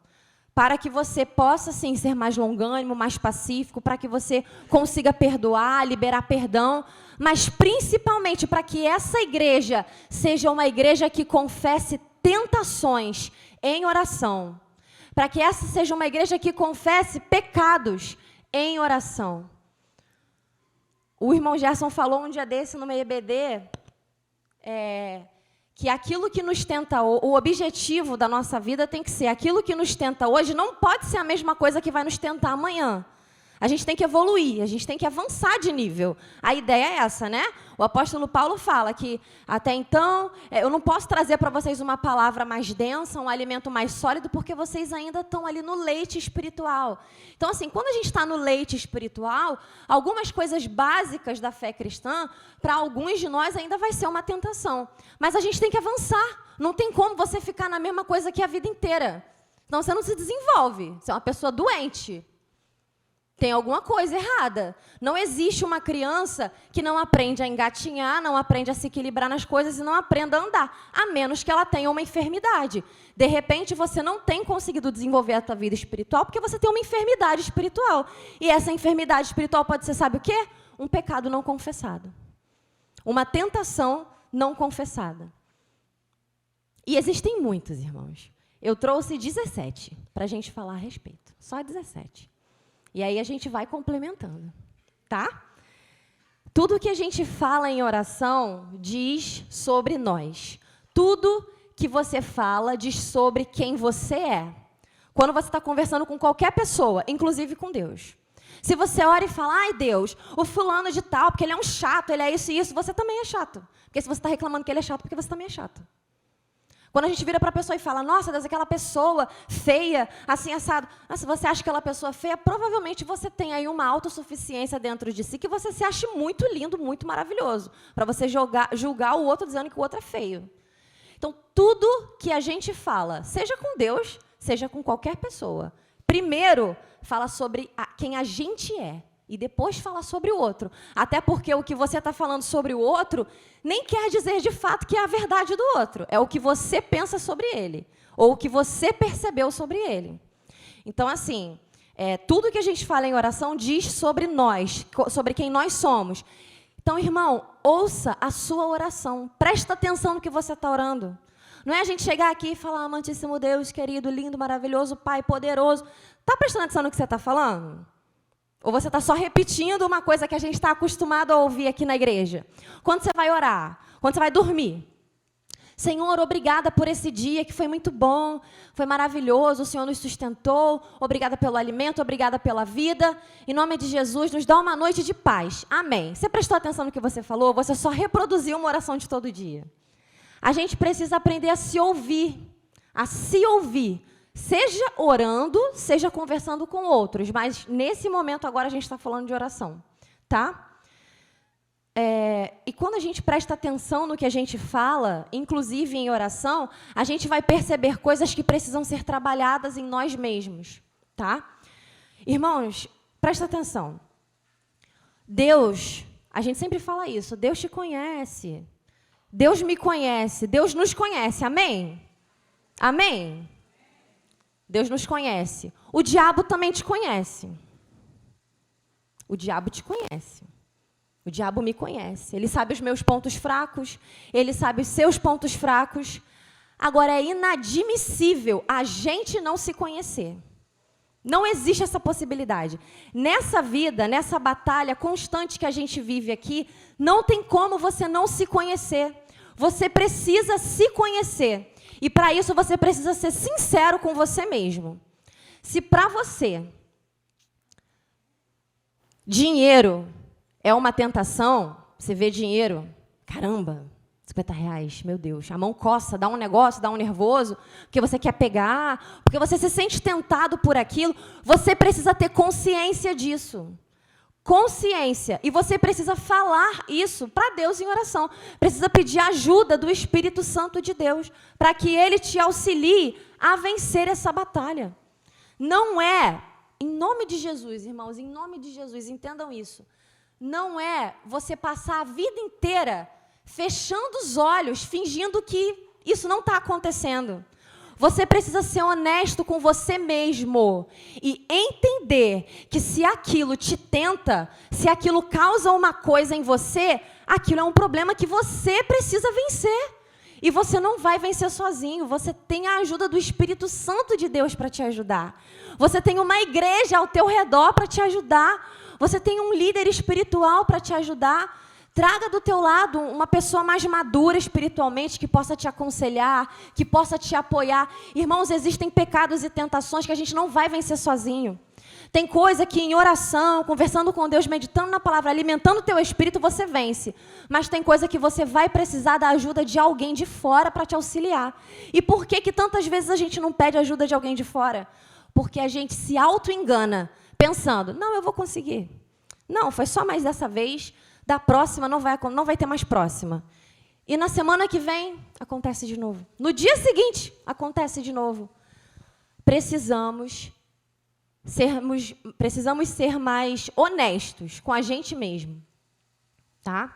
para que você possa, sim, ser mais longânimo, mais pacífico, para que você consiga perdoar, liberar perdão, mas principalmente para que essa igreja seja uma igreja que confesse tentações em oração, para que essa seja uma igreja que confesse pecados em oração. O irmão Gerson falou um dia desse no meu EBD, que aquilo que nos tenta, o objetivo da nossa vida tem que ser, aquilo que nos tenta hoje não pode ser a mesma coisa que vai nos tentar amanhã. A gente tem que evoluir, a gente tem que avançar de nível. A ideia é essa, né? O apóstolo Paulo fala que, até então, eu não posso trazer para vocês uma palavra mais densa, um alimento mais sólido, porque vocês ainda estão ali no leite espiritual. Então, assim, quando a gente está no leite espiritual, algumas coisas básicas da fé cristã, para alguns de nós ainda vai ser uma tentação. Mas a gente tem que avançar. Não tem como você ficar na mesma coisa que a vida inteira. Então, você não se desenvolve. Você é uma pessoa doente. Tem alguma coisa errada. Não existe uma criança que não aprende a engatinhar, não aprende a se equilibrar nas coisas e não aprenda a andar, a menos que ela tenha uma enfermidade. De repente, você não tem conseguido desenvolver a tua vida espiritual porque você tem uma enfermidade espiritual. E essa enfermidade espiritual pode ser, sabe o quê? Um pecado não confessado. Uma tentação não confessada. E existem muitos, irmãos. Eu trouxe 17 para a gente falar a respeito. Só 17. E aí a gente vai complementando, tá? Tudo que a gente fala em oração diz sobre nós. Tudo que você fala diz sobre quem você é. Quando você está conversando com qualquer pessoa, inclusive com Deus. Se você ora e fala, ai Deus, o fulano de tal, porque ele é um chato, ele é isso e isso, você também é chato. Porque se você está reclamando que ele é chato, porque você também é chato. Quando a gente vira para a pessoa e fala, nossa, Deus, aquela pessoa feia, assim, assado. Se você acha aquela pessoa feia, provavelmente você tem aí uma autossuficiência dentro de si que você se acha muito lindo, muito maravilhoso, para você julgar o outro dizendo que o outro é feio. Então, tudo que a gente fala, seja com Deus, seja com qualquer pessoa, primeiro fala sobre quem a gente é. E depois fala sobre o outro. Até porque o que você está falando sobre o outro nem quer dizer de fato que é a verdade do outro. É o que você pensa sobre ele. Ou o que você percebeu sobre ele. Então, assim, tudo que a gente fala em oração diz sobre nós, sobre quem nós somos. Então, irmão, ouça a sua oração. Presta atenção no que você está orando. Não é a gente chegar aqui e falar, amantíssimo Deus, querido, lindo, maravilhoso, Pai, poderoso. Está prestando atenção no que você está falando? Ou você está só repetindo uma coisa que a gente está acostumado a ouvir aqui na igreja? Quando você vai orar, quando você vai dormir. Senhor, obrigada por esse dia que foi muito bom, foi maravilhoso, o Senhor nos sustentou, obrigada pelo alimento, obrigada pela vida. Em nome de Jesus, nos dá uma noite de paz. Amém. Você prestou atenção no que você falou? Você só reproduziu uma oração de todo dia. A gente precisa aprender a se ouvir, a se ouvir. Seja orando, seja conversando com outros, mas nesse momento agora a gente está falando de oração, tá? E quando a gente presta atenção no que a gente fala, inclusive em oração, a gente vai perceber coisas que precisam ser trabalhadas em nós mesmos, tá? Irmãos, presta atenção. Deus, a gente sempre fala isso, Deus te conhece, Deus me conhece, Deus nos conhece, amém? Amém? Deus nos conhece. O diabo também te conhece. O diabo te conhece. O diabo me conhece. Ele sabe os meus pontos fracos. Ele sabe os seus pontos fracos. Agora, é inadmissível a gente não se conhecer. Não existe essa possibilidade. Nessa vida, nessa batalha constante que a gente vive aqui, não tem como você não se conhecer. Você precisa se conhecer. E para isso você precisa ser sincero com você mesmo. Se para você dinheiro é uma tentação, você vê dinheiro, caramba, R$50, meu Deus, a mão coça, dá um negócio, dá um nervoso, porque você quer pegar, porque você se sente tentado por aquilo, você precisa ter consciência disso. Consciência. E você precisa falar isso para Deus em oração. Precisa pedir ajuda do Espírito Santo de Deus para que Ele te auxilie a vencer essa batalha. Não é, em nome de Jesus, irmãos, em nome de Jesus, entendam isso. Não é você passar a vida inteira fechando os olhos, fingindo que isso não está acontecendo. Você precisa ser honesto com você mesmo e entender que se aquilo te tenta, se aquilo causa uma coisa em você, aquilo é um problema que você precisa vencer. E você não vai vencer sozinho, você tem a ajuda do Espírito Santo de Deus para te ajudar. Você tem uma igreja ao teu redor para te ajudar. Você tem um líder espiritual para te ajudar. Traga do teu lado uma pessoa mais madura espiritualmente, que possa te aconselhar, que possa te apoiar. Irmãos, existem pecados e tentações que a gente não vai vencer sozinho. Tem coisa que em oração, conversando com Deus, meditando na palavra, alimentando o teu espírito, você vence. Mas tem coisa que você vai precisar da ajuda de alguém de fora para te auxiliar. E por que tantas vezes a gente não pede ajuda de alguém de fora? Porque a gente se auto-engana, pensando, não, eu vou conseguir. Não, foi só mais dessa vez. Da próxima não vai ter mais próxima. E na semana que vem, acontece de novo. No dia seguinte, acontece de novo. Precisamos precisamos ser mais honestos com a gente mesmo, tá?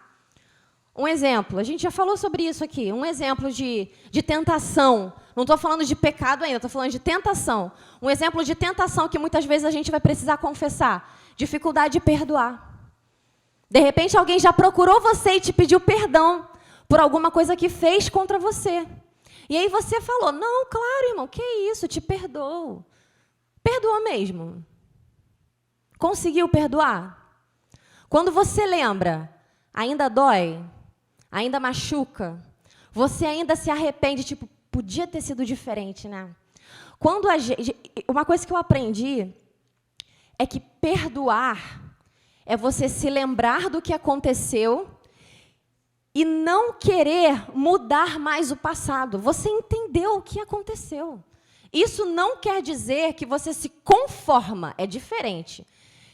Um exemplo, a gente já falou sobre isso aqui, um exemplo de tentação. Não estou falando de pecado ainda, estou falando de tentação. Um exemplo de tentação que muitas vezes a gente vai precisar confessar. Dificuldade de perdoar. De repente, alguém já procurou você e te pediu perdão por alguma coisa que fez contra você. E aí você falou, não, claro, irmão, que isso, te perdoo. Perdoou mesmo. Conseguiu perdoar? Quando você lembra, ainda dói? Ainda machuca? Você ainda se arrepende, tipo, podia ter sido diferente, né? Uma coisa que eu aprendi é que perdoar é você se lembrar do que aconteceu e não querer mudar mais o passado. Você entendeu o que aconteceu. Isso não quer dizer que você se conforma, é diferente.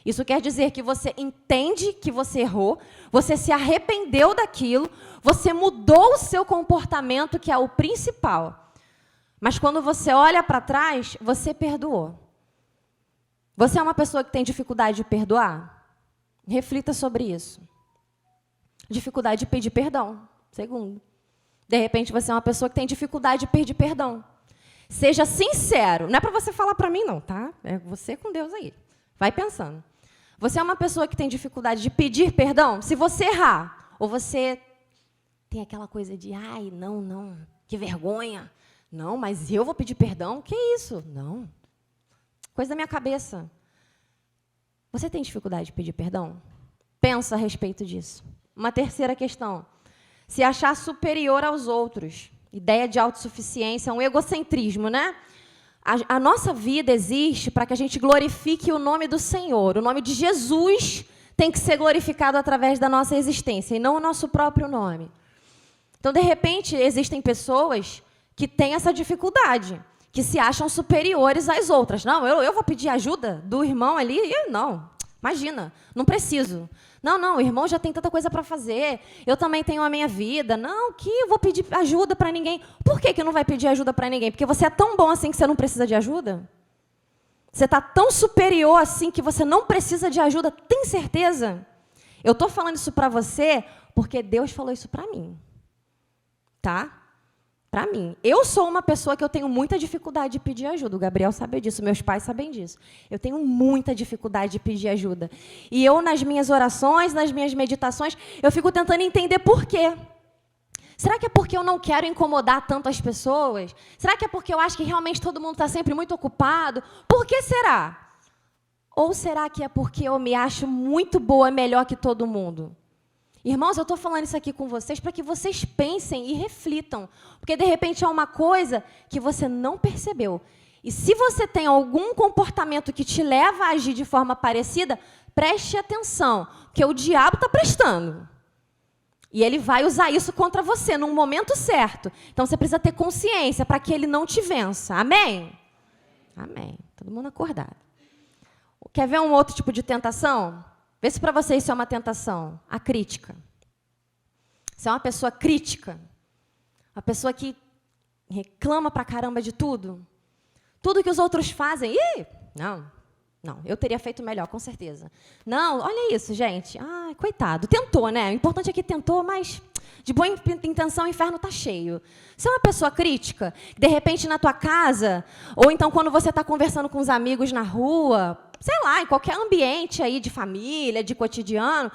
Isso quer dizer que você entende que você errou, você se arrependeu daquilo, você mudou o seu comportamento, que é o principal. Mas quando você olha para trás, você perdoou. Você é uma pessoa que tem dificuldade de perdoar? Reflita sobre isso. Dificuldade de pedir perdão. Segundo. De repente, você é uma pessoa que tem dificuldade de pedir perdão. Seja sincero. Não é para você falar para mim, não, tá? É você com Deus aí. Vai pensando. Você é uma pessoa que tem dificuldade de pedir perdão? Se você errar, ou você tem aquela coisa de, ai, não, que vergonha. Não, mas eu vou pedir perdão? Que isso? Não. Coisa da minha cabeça. Você tem dificuldade de pedir perdão? Pensa a respeito disso. Uma terceira questão. Se achar superior aos outros. Ideia de autossuficiência, um egocentrismo, né? A nossa vida existe para que a gente glorifique o nome do Senhor. O nome de Jesus tem que ser glorificado através da nossa existência, e não o nosso próprio nome. Então, de repente, existem pessoas que têm essa dificuldade, que se acham superiores às outras. Não, eu vou pedir ajuda do irmão ali? Não, imagina, não preciso. Não, o irmão já tem tanta coisa para fazer, eu também tenho a minha vida. Não, que eu vou pedir ajuda para ninguém. Por que não vai pedir ajuda para ninguém? Porque você é tão bom assim que você não precisa de ajuda? Você está tão superior assim que você não precisa de ajuda? Tem certeza? Eu estou falando isso para você porque Deus falou isso para mim. Tá? Para mim. Eu sou uma pessoa que eu tenho muita dificuldade de pedir ajuda. O Gabriel sabe disso, meus pais sabem disso. Eu tenho muita dificuldade de pedir ajuda. E eu, nas minhas orações, nas minhas meditações, eu fico tentando entender por quê. Será que é porque eu não quero incomodar tanto as pessoas? Será que é porque eu acho que realmente todo mundo está sempre muito ocupado? Por que será? Ou será que é porque eu me acho muito boa, melhor que todo mundo? Irmãos, eu estou falando isso aqui com vocês para que vocês pensem e reflitam. Porque, de repente, é uma coisa que você não percebeu. E se você tem algum comportamento que te leva a agir de forma parecida, preste atenção, porque o diabo está prestando. E ele vai usar isso contra você, num momento certo. Então, você precisa ter consciência para que ele não te vença. Amém? Amém. Todo mundo acordado. Quer ver um outro tipo de tentação? Vê se para você isso é uma tentação. A crítica. Você é uma pessoa crítica. Uma pessoa que reclama pra caramba de tudo. Tudo que os outros fazem. Não, eu teria feito melhor, com certeza. Não, olha isso, gente. Ai, coitado. Tentou, né? O importante é que tentou, mas de boa intenção o inferno está cheio. Você é uma pessoa crítica, de repente na tua casa, ou então quando você está conversando com os amigos na rua, sei lá, em qualquer ambiente aí de família, de cotidiano,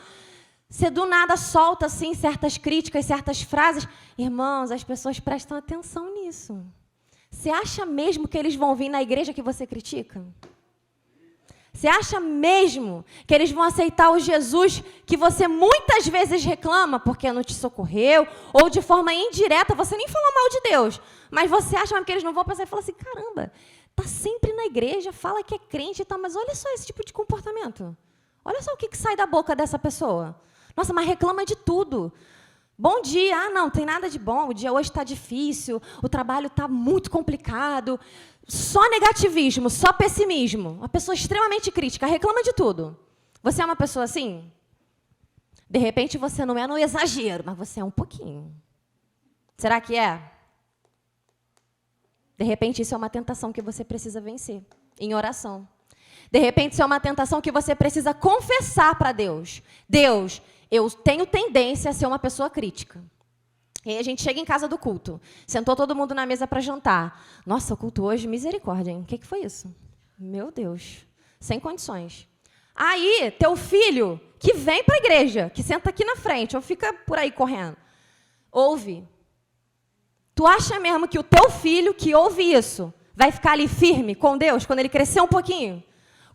você do nada solta assim certas críticas, certas frases. Irmãos, as pessoas prestam atenção nisso. Você acha mesmo que eles vão vir na igreja que você critica? Você acha mesmo que eles vão aceitar o Jesus que você muitas vezes reclama porque não te socorreu, ou de forma indireta, você nem falou mal de Deus, mas você acha que eles não vão pensar e falar assim, caramba, está sempre na igreja, fala que é crente e tal, mas olha só esse tipo de comportamento. Olha só o que sai da boca dessa pessoa. Nossa, mas reclama de tudo. Bom dia, não tem nada de bom, o dia hoje está difícil, o trabalho está muito complicado. Só negativismo, só pessimismo. Uma pessoa extremamente crítica, reclama de tudo. Você é uma pessoa assim? De repente você não é no exagero, mas você é um pouquinho. Será que é? De repente isso é uma tentação que você precisa vencer, em oração. De repente, isso é uma tentação que você precisa confessar para Deus. Deus, eu tenho tendência a ser uma pessoa crítica. E aí a gente chega em casa do culto. Sentou todo mundo na mesa para jantar. Nossa, o culto hoje, misericórdia, hein? O que foi isso? Meu Deus, sem condições. Aí, teu filho, que vem para a igreja, que senta aqui na frente, ou fica por aí correndo, ouve. Tu acha mesmo que o teu filho que ouve isso vai ficar ali firme com Deus quando ele crescer um pouquinho?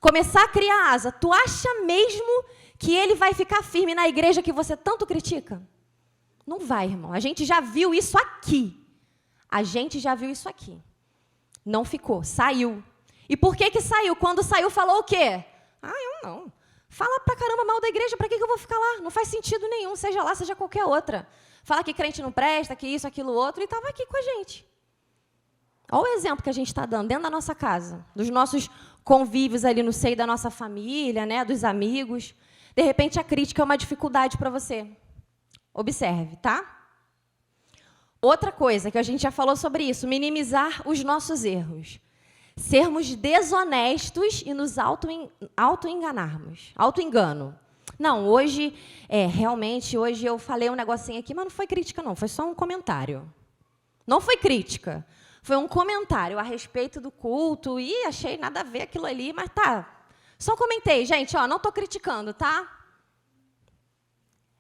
Começar a criar asa. Tu acha mesmo que ele vai ficar firme na igreja que você tanto critica? Não vai, irmão. A gente já viu isso aqui. A gente já viu isso aqui. Não ficou, saiu. E por que saiu? Quando saiu, falou o quê? Eu não. Fala pra caramba mal da igreja, pra que eu vou ficar lá? Não faz sentido nenhum, seja lá, seja qualquer outra. Fala que crente não presta, que isso, aquilo, outro, e estava aqui com a gente. Olha o exemplo que a gente está dando dentro da nossa casa, dos nossos convívios ali no seio da nossa família, né, dos amigos. De repente, a crítica é uma dificuldade para você. Observe, tá? Outra coisa que a gente já falou sobre isso, minimizar os nossos erros. Sermos desonestos e nos auto-enganarmos. Auto-engano. Não, hoje, realmente, hoje eu falei um negocinho aqui, mas não foi crítica, não. Foi só um comentário. Não foi crítica. Foi um comentário a respeito do culto e achei nada a ver aquilo ali, mas tá. Só comentei, gente, ó, não estou criticando, tá?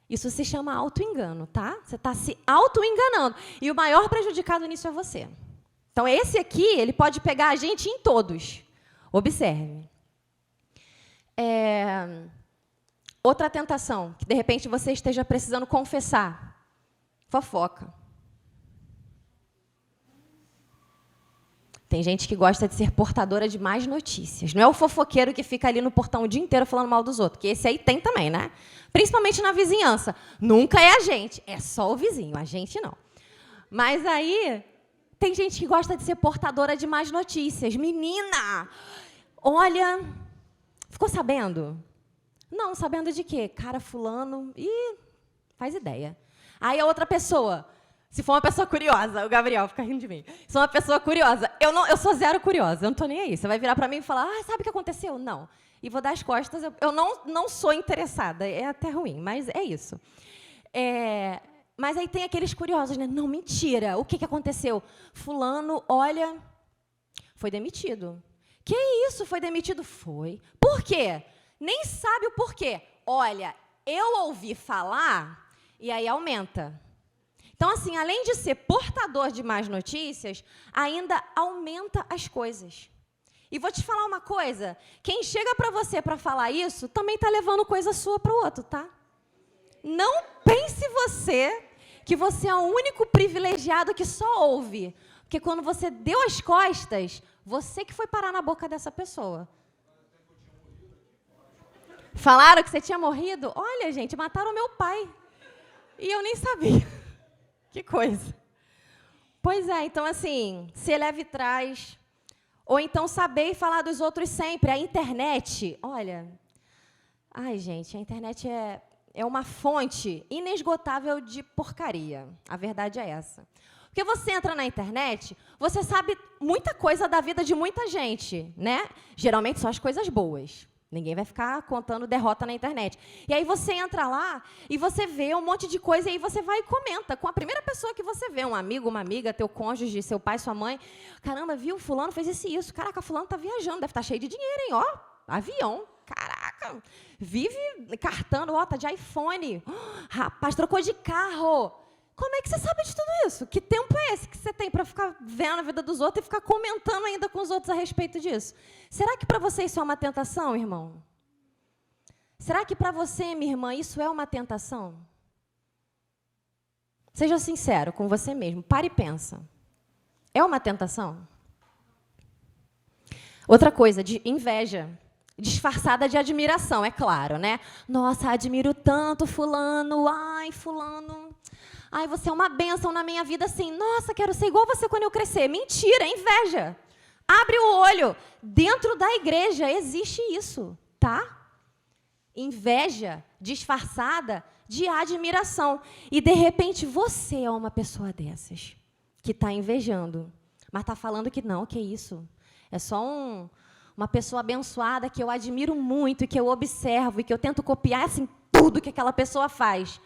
Isso se chama auto-engano, tá? Você está se auto-enganando. E o maior prejudicado nisso é você. Então, esse aqui, ele pode pegar a gente em todos. Observe. Outra tentação, que de repente você esteja precisando confessar. Fofoca. Tem gente que gosta de ser portadora de más notícias. Não é o fofoqueiro que fica ali no portão o dia inteiro falando mal dos outros, que esse aí tem também, né? Principalmente na vizinhança. Nunca é a gente, é só o vizinho, a gente não. Mas aí, tem gente que gosta de ser portadora de más notícias. Menina, olha, ficou sabendo? Não, sabendo de quê? Cara, fulano, faz ideia. Aí a outra pessoa... Se for uma pessoa curiosa, o Gabriel fica rindo de mim. Se for uma pessoa curiosa, eu sou zero curiosa, eu não estou nem aí. Você vai virar para mim e falar, sabe o que aconteceu? Não. E vou dar as costas, eu não sou interessada, é até ruim, mas é isso. Mas aí tem aqueles curiosos, né? Não, mentira, o que aconteceu? Fulano, olha, foi demitido. Que isso, foi demitido? Foi. Por quê? Nem sabe o porquê. Olha, eu ouvi falar, e aí aumenta. Então, assim, além de ser portador de más notícias, ainda aumenta as coisas. E vou te falar uma coisa, quem chega para você para falar isso, também está levando coisa sua para o outro, tá? Não pense você que você é o único privilegiado que só ouve. Porque quando você deu as costas, você que foi parar na boca dessa pessoa. Falaram que você tinha morrido? Olha, gente, mataram meu pai. E eu nem sabia. Que coisa. Pois é, então assim, se leve trás, ou então saber falar dos outros sempre. A internet, olha, gente, a internet é uma fonte inesgotável de porcaria. A verdade é essa. Porque você entra na internet, você sabe muita coisa da vida de muita gente, né? Geralmente são as coisas boas. Ninguém vai ficar contando derrota na internet. E aí você entra lá e você vê um monte de coisa e aí você vai e comenta com a primeira pessoa que você vê, um amigo, uma amiga, teu cônjuge, seu pai, sua mãe. Caramba, viu, fulano fez isso. Caraca, fulano tá viajando, deve estar cheio de dinheiro, hein? Ó, avião. Caraca, vive cartando, tá de iPhone. Rapaz, trocou de carro. Como é que você sabe de tudo isso? Que tempo é esse que você tem para ficar vendo a vida dos outros e ficar comentando ainda com os outros a respeito disso? Será que para você isso é uma tentação, irmão? Será que para você, minha irmã, isso é uma tentação? Seja sincero com você mesmo. Pare e pensa. É uma tentação? Outra coisa, de inveja. Disfarçada de admiração, é claro, né? Nossa, admiro tanto fulano. Ai, fulano... Ai, você é uma bênção na minha vida, assim. Nossa, quero ser igual você quando eu crescer. Mentira, é inveja. Abre o olho. Dentro da igreja existe isso, tá? Inveja disfarçada de admiração. E, de repente, você é uma pessoa dessas, que está invejando. Mas está falando que não, que isso. É só uma pessoa abençoada que eu admiro muito, e que eu observo, e que eu tento copiar assim, tudo que aquela pessoa faz.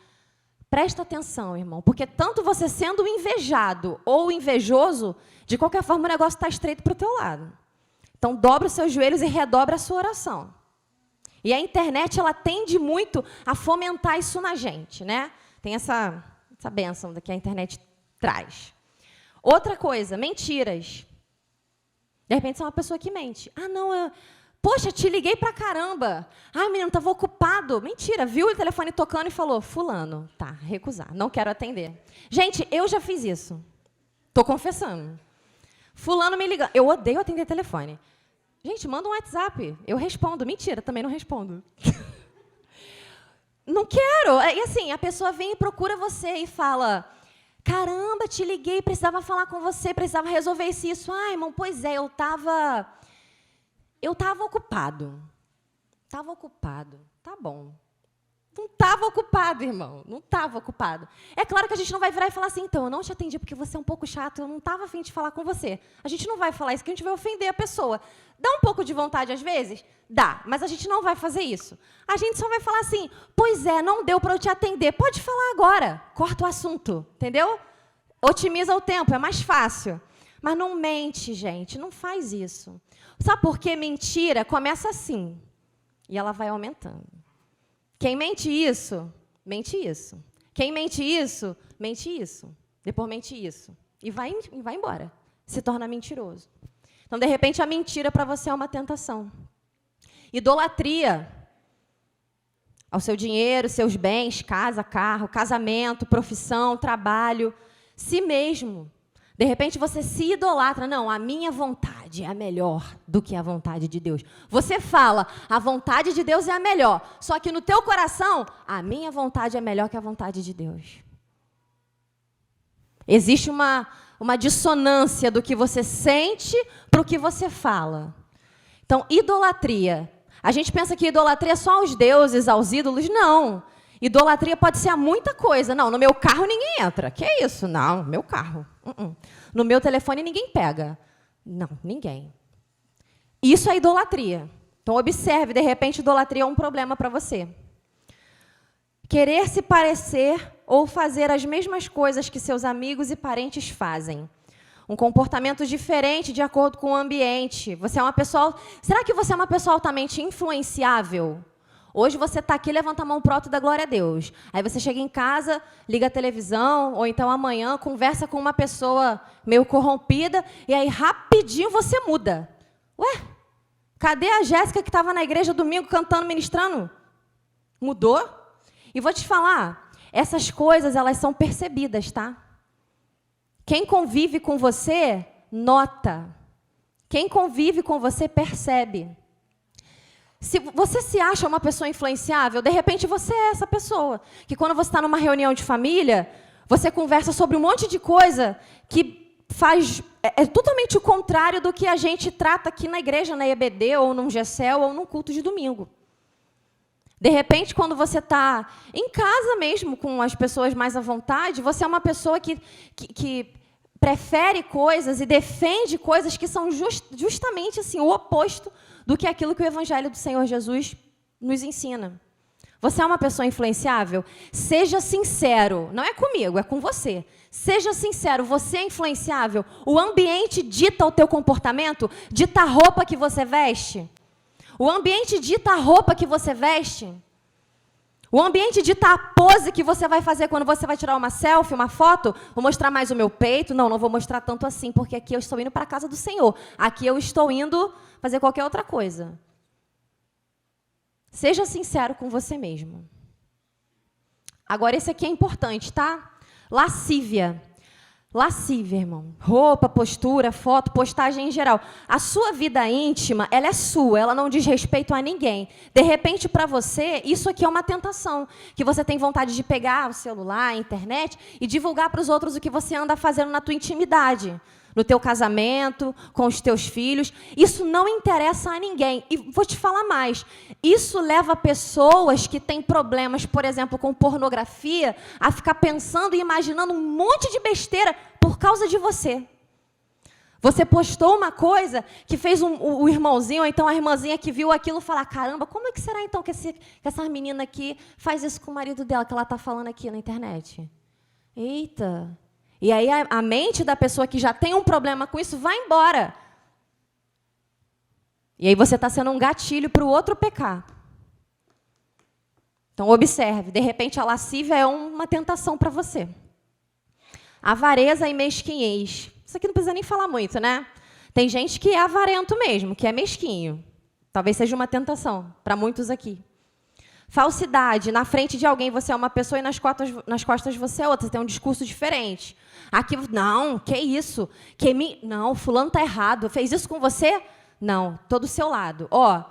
Presta atenção, irmão, porque tanto você sendo invejado ou invejoso, de qualquer forma o negócio está estreito para o teu lado. Então, dobra os seus joelhos e redobra a sua oração. E a internet, ela tende muito a fomentar isso na gente, né? Tem essa bênção que a internet traz. Outra coisa, mentiras. De repente, você é uma pessoa que mente. Ah, não, poxa, te liguei pra caramba. Ai, menino, estava ocupado. Mentira, viu o telefone tocando e falou, fulano, tá, recusar, não quero atender. Gente, eu já fiz isso. Tô confessando. Fulano me ligando. Eu odeio atender telefone. Gente, manda um WhatsApp. Eu respondo. Mentira, também não respondo. Não quero. E assim, a pessoa vem e procura você e fala, caramba, te liguei, precisava falar com você, precisava resolver isso. Ai, irmão, pois é, eu estava ocupado. Estava ocupado. Tá bom. Não estava ocupado, irmão. Não estava ocupado. É claro que a gente não vai virar e falar assim, então, eu não te atendi porque você é um pouco chato, eu não estava a fim de falar com você. A gente não vai falar isso, que a gente vai ofender a pessoa. Dá um pouco de vontade às vezes? Dá, mas a gente não vai fazer isso. A gente só vai falar assim, pois é, não deu para eu te atender. Pode falar agora. Corta o assunto, entendeu? Otimiza o tempo, é mais fácil. Mas não mente, gente, não faz isso. Sabe por que mentira começa assim? E ela vai aumentando. Quem mente isso, mente isso. Quem mente isso, mente isso. Depois mente isso. E vai embora. Se torna mentiroso. Então, de repente, a mentira para você é uma tentação. Idolatria ao seu dinheiro, seus bens, casa, carro, casamento, profissão, trabalho, si mesmo. De repente, você se idolatra. Não, a minha vontade é melhor do que a vontade de Deus. Você fala, a vontade de Deus é a melhor. Só que no teu coração, a minha vontade é melhor que a vontade de Deus. Existe uma dissonância do que você sente para o que você fala. Então, idolatria. A gente pensa que idolatria é só aos deuses, aos ídolos. Não. Idolatria pode ser a muita coisa. Não, no meu carro ninguém entra. Que é isso? Não, meu carro. No meu telefone ninguém pega. Não, ninguém. Isso é idolatria. Então, observe, de repente, idolatria é um problema para você. Querer se parecer ou fazer as mesmas coisas que seus amigos e parentes fazem. Um comportamento diferente de acordo com o ambiente. Você é uma pessoa... Será que você é uma pessoa altamente influenciável? Hoje você está aqui, levanta a mão pro alto e dá glória a Deus. Aí você chega em casa, liga a televisão, ou então amanhã conversa com uma pessoa meio corrompida, e aí rapidinho você muda. Ué, cadê a Jéssica que estava na igreja domingo cantando, ministrando? Mudou? E vou te falar, essas coisas elas são percebidas, tá? Quem convive com você, nota. Quem convive com você, percebe. Se você se acha uma pessoa influenciável, de repente você é essa pessoa. Que quando você está numa reunião de família, você conversa sobre um monte de coisa que faz... É totalmente o contrário do que a gente trata aqui na igreja, na EBD, ou num GECEL, ou num culto de domingo. De repente, quando você está em casa mesmo, com as pessoas mais à vontade, você é uma pessoa que prefere coisas e defende coisas que são justamente assim, o oposto do que aquilo que o Evangelho do Senhor Jesus nos ensina. Você é uma pessoa influenciável? Seja sincero. Não é comigo, é com você. Seja sincero, você é influenciável? O ambiente dita o teu comportamento? Dita a roupa que você veste? O ambiente dita a roupa que você veste? O ambiente dita a pose que você vai fazer quando você vai tirar uma selfie, uma foto? Vou mostrar mais o meu peito? Não, não vou mostrar tanto assim, porque aqui eu estou indo para a casa do Senhor. Aqui eu estou indo fazer qualquer outra coisa. Seja sincero com você mesmo. Agora, esse aqui é importante, tá? Lascívia. Lascívia, irmão. Roupa, postura, foto, postagem em geral. A sua vida íntima, ela é sua, ela não diz respeito a ninguém. De repente, para você, isso aqui é uma tentação. Que você tem vontade de pegar o celular, a internet e divulgar para os outros o que você anda fazendo na tua intimidade. No teu casamento, com os teus filhos. Isso não interessa a ninguém. E vou te falar mais. Isso leva pessoas que têm problemas, por exemplo, com pornografia, a ficar pensando e imaginando um monte de besteira por causa de você. Você postou uma coisa que fez o irmãozinho, ou então a irmãzinha que viu aquilo falar, caramba, como é que será então que essa menina aqui faz isso com o marido dela, que ela está falando aqui na internet? Eita! E aí a mente da pessoa que já tem um problema com isso vai embora. E aí você está sendo um gatilho para o outro pecar. Então, observe, de repente a lascívia é uma tentação para você. Avareza e mesquinhez. Isso aqui não precisa nem falar muito, né? Tem gente que é avarento mesmo, que é mesquinho. Talvez seja uma tentação para muitos aqui. Falsidade. Na frente de alguém você é uma pessoa e nas costas você é outra. Você tem um discurso diferente. Aqui, não, que isso? Não, fulano está errado. Fez isso com você? Não, tô do seu lado. Ó,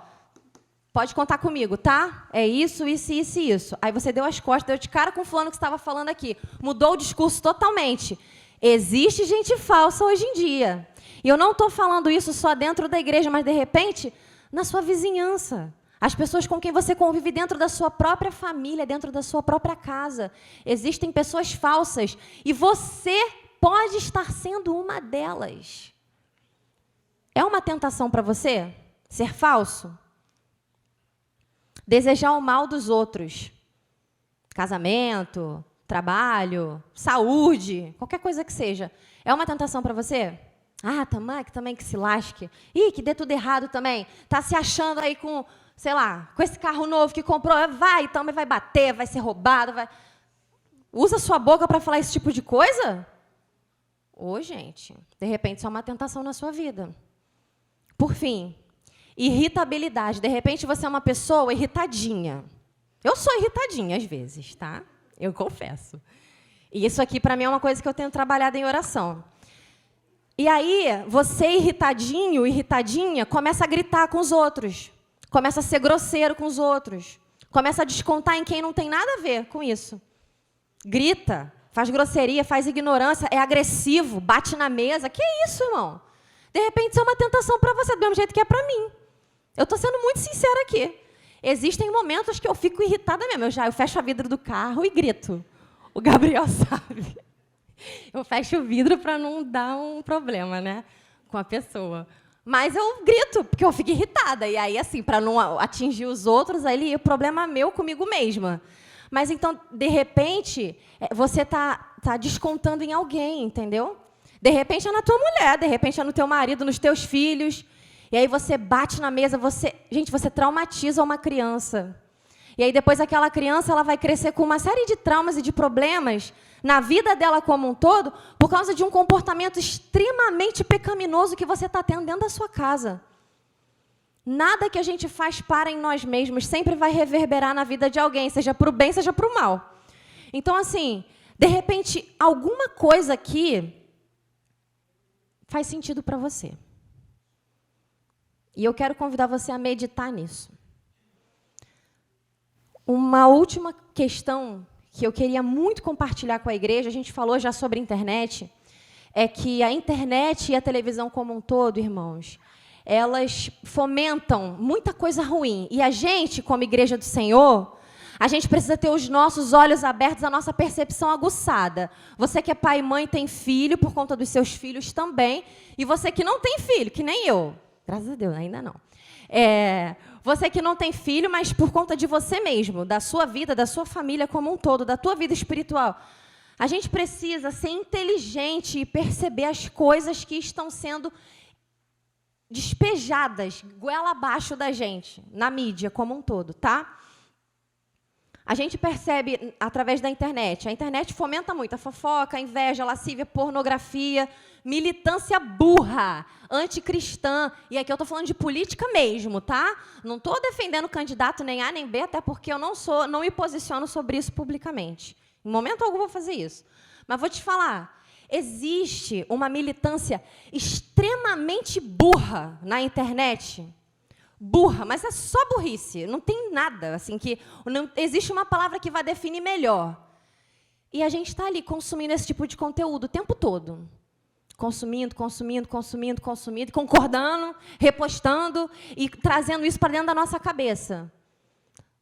pode contar comigo, tá? É isso, isso, isso e isso. Aí você deu as costas, deu de cara com o fulano que estava falando aqui. Mudou o discurso totalmente. Existe gente falsa hoje em dia. E eu não estou falando isso só dentro da igreja, mas, de repente, na sua vizinhança. As pessoas com quem você convive dentro da sua própria família, dentro da sua própria casa. Existem pessoas falsas. E você pode estar sendo uma delas. É uma tentação para você ser falso? Desejar o mal dos outros. Casamento, trabalho, saúde, qualquer coisa que seja. É uma tentação para você? Ah, também que se lasque. Ih, que dê tudo errado também. Está se achando aí com, sei lá, com esse carro novo que comprou. Também vai bater, vai ser roubado. Usa sua boca para falar esse tipo de coisa? Ô, gente, de repente isso é uma tentação na sua vida. Por fim, irritabilidade. De repente você é uma pessoa irritadinha. Eu sou irritadinha às vezes, tá? Eu confesso. E isso aqui, para mim, é uma coisa que eu tenho trabalhado em oração. E aí, você irritadinho, irritadinha, começa a gritar com os outros. Começa a ser grosseiro com os outros. Começa a descontar em quem não tem nada a ver com isso. Grita, faz grosseria, faz ignorância, é agressivo, bate na mesa. Que isso, irmão? De repente, isso é uma tentação para você, do mesmo jeito que é para mim. Eu estou sendo muito sincera aqui. Existem momentos que eu fico irritada mesmo. Eu fecho a vidro do carro e grito. O Gabriel sabe. Eu fecho o vidro para não dar um problema, né, com a pessoa. Mas eu grito, porque eu fico irritada. E aí, assim, para não atingir os outros, aí o problema é meu comigo mesma. Mas, então, de repente, você está descontando em alguém, entendeu? De repente é na tua mulher, de repente é no teu marido, nos teus filhos. E aí você bate na mesa, gente, você traumatiza uma criança. E aí depois aquela criança ela vai crescer com uma série de traumas e de problemas na vida dela como um todo, por causa de um comportamento extremamente pecaminoso que você está tendo dentro da sua casa. Nada que a gente faz para em nós mesmos sempre vai reverberar na vida de alguém, seja para o bem, seja para o mal. Então, assim, de repente, alguma coisa aqui faz sentido para você. E eu quero convidar você a meditar nisso. Uma última questão que eu queria muito compartilhar com a igreja, a gente falou já sobre a internet, é que a internet e a televisão como um todo, irmãos, elas fomentam muita coisa ruim. E a gente, como igreja do Senhor, a gente precisa ter os nossos olhos abertos, a nossa percepção aguçada. Você que é pai e mãe tem filho, por conta dos seus filhos também. E você que não tem filho, que nem eu. Graças a Deus, ainda não. Você que não tem filho, mas por conta de você mesmo, da sua vida, da sua família como um todo, da tua vida espiritual. A gente precisa ser inteligente e perceber as coisas que estão sendo despejadas, goela abaixo da gente, na mídia como um todo, tá? A gente percebe através da internet. A internet fomenta muito a fofoca, a inveja, a lascívia, pornografia, militância burra, anticristã. E aqui eu estou falando de política mesmo, tá? Não estou defendendo candidato nem A nem B, até porque eu não me posiciono sobre isso publicamente. Em momento algum vou fazer isso. Mas vou te falar, existe uma militância extremamente burra na internet. Burra, mas é só burrice, não tem nada, assim, que não existe uma palavra que vai definir melhor. E a gente está ali consumindo esse tipo de conteúdo o tempo todo. Consumindo, concordando, repostando e trazendo isso para dentro da nossa cabeça.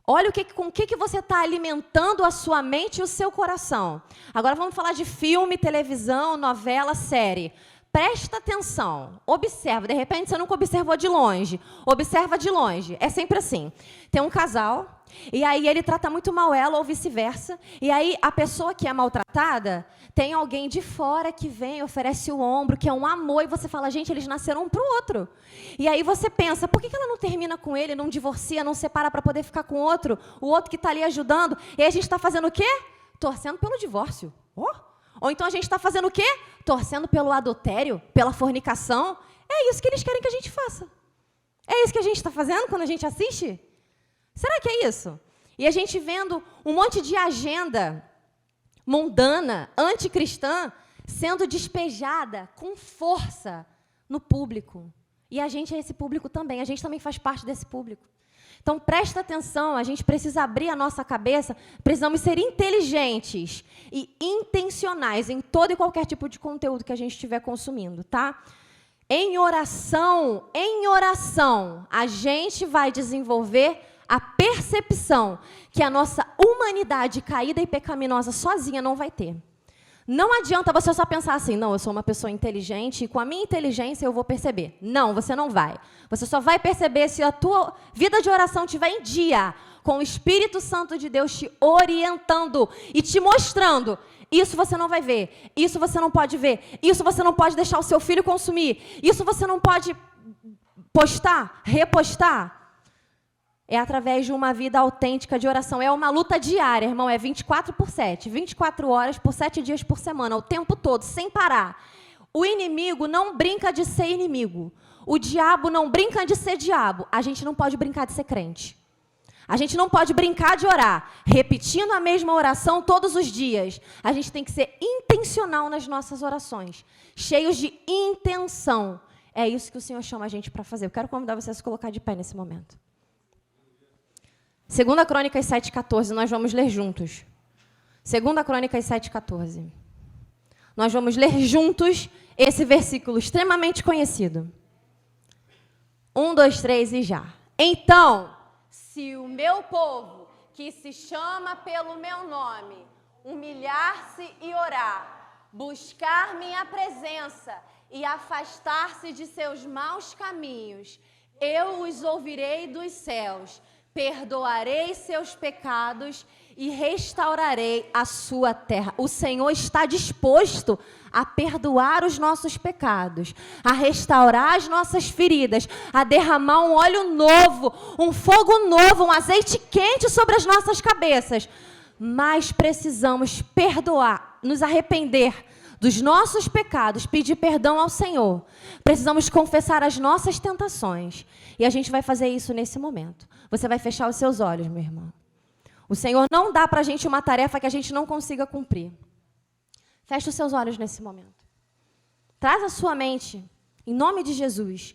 Olha com o que você está alimentando a sua mente e o seu coração. Agora vamos falar de filme, televisão, novela, série. Presta atenção, observa. De repente, você nunca observou de longe. Observa de longe. É sempre assim. Tem um casal, e aí ele trata muito mal ela, ou vice-versa. E aí, a pessoa que é maltratada, tem alguém de fora que vem, oferece o ombro, que é um amor, e você fala, gente, eles nasceram um para o outro. E aí você pensa, por que ela não termina com ele, não divorcia, não separa para poder ficar com o outro que está ali ajudando? E aí a gente está fazendo o quê? Torcendo pelo divórcio. Ou então a gente está fazendo o quê? Torcendo pelo adultério, pela fornicação. É isso que eles querem que a gente faça. É isso que a gente está fazendo quando a gente assiste? Será que é isso? E a gente vendo um monte de agenda mundana, anticristã, sendo despejada com força no público. E a gente é esse público também. A gente também faz parte desse público. Então, presta atenção, a gente precisa abrir a nossa cabeça, precisamos ser inteligentes e intencionais em todo e qualquer tipo de conteúdo que a gente estiver consumindo, tá? Em oração, a gente vai desenvolver a percepção que a nossa humanidade caída e pecaminosa sozinha não vai ter. Não adianta você só pensar assim, não, eu sou uma pessoa inteligente e com a minha inteligência eu vou perceber. Não, você não vai. Você só vai perceber se a tua vida de oração estiver em dia, com o Espírito Santo de Deus te orientando e te mostrando. Isso você não vai ver, isso você não pode ver, isso você não pode deixar o seu filho consumir, isso você não pode postar, repostar. É através de uma vida autêntica de oração. É uma luta diária, irmão. É 24/7. 24 horas por 7 dias por semana. O tempo todo, sem parar. O inimigo não brinca de ser inimigo. O diabo não brinca de ser diabo. A gente não pode brincar de ser crente. A gente não pode brincar de orar, repetindo a mesma oração todos os dias. A gente tem que ser intencional nas nossas orações. Cheios de intenção. É isso que o Senhor chama a gente para fazer. Eu quero convidar você a se colocar de pé nesse momento. 2 Crônicas 7,14, nós vamos ler juntos. 2 Crônicas 7,14. Nós vamos ler juntos esse versículo extremamente conhecido. 1, 2, 3 e já. Então, se o meu povo, que se chama pelo meu nome, humilhar-se e orar, buscar minha presença e afastar-se de seus maus caminhos, eu os ouvirei dos céus, perdoarei seus pecados e restaurarei a sua terra. O Senhor está disposto a perdoar os nossos pecados, a restaurar as nossas feridas, a derramar um óleo novo, um fogo novo, um azeite quente sobre as nossas cabeças. Mas precisamos perdoar, nos arrepender dos nossos pecados, pedir perdão ao Senhor. Precisamos confessar as nossas tentações. E a gente vai fazer isso nesse momento. Você vai fechar os seus olhos, meu irmão. O Senhor não dá para a gente uma tarefa que a gente não consiga cumprir. Feche os seus olhos nesse momento. Traz à sua mente, em nome de Jesus,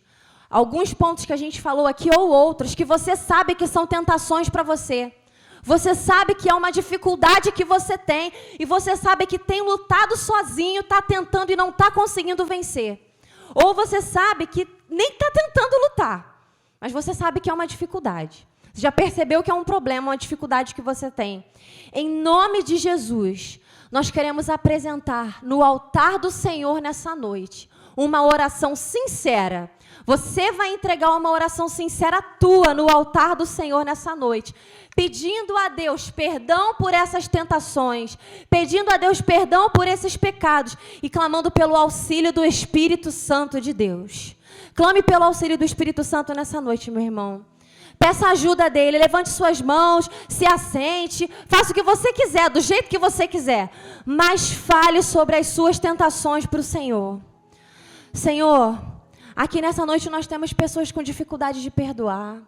alguns pontos que a gente falou aqui ou outros que você sabe que são tentações para você. Você sabe que é uma dificuldade que você tem e você sabe que tem lutado sozinho, está tentando e não está conseguindo vencer. Ou você sabe que nem está tentando lutar, mas você sabe que é uma dificuldade. Você já percebeu que é um problema, uma dificuldade que você tem. Em nome de Jesus, nós queremos apresentar no altar do Senhor nessa noite uma oração sincera. Você vai entregar uma oração sincera tua no altar do Senhor nessa noite, pedindo a Deus perdão por essas tentações, pedindo a Deus perdão por esses pecados e clamando pelo auxílio do Espírito Santo de Deus. Clame pelo auxílio do Espírito Santo nessa noite, meu irmão. Peça a ajuda dele, levante suas mãos, se assente, faça o que você quiser, do jeito que você quiser, mas fale sobre as suas tentações para o Senhor. Senhor, aqui nessa noite nós temos pessoas com dificuldade de perdoar.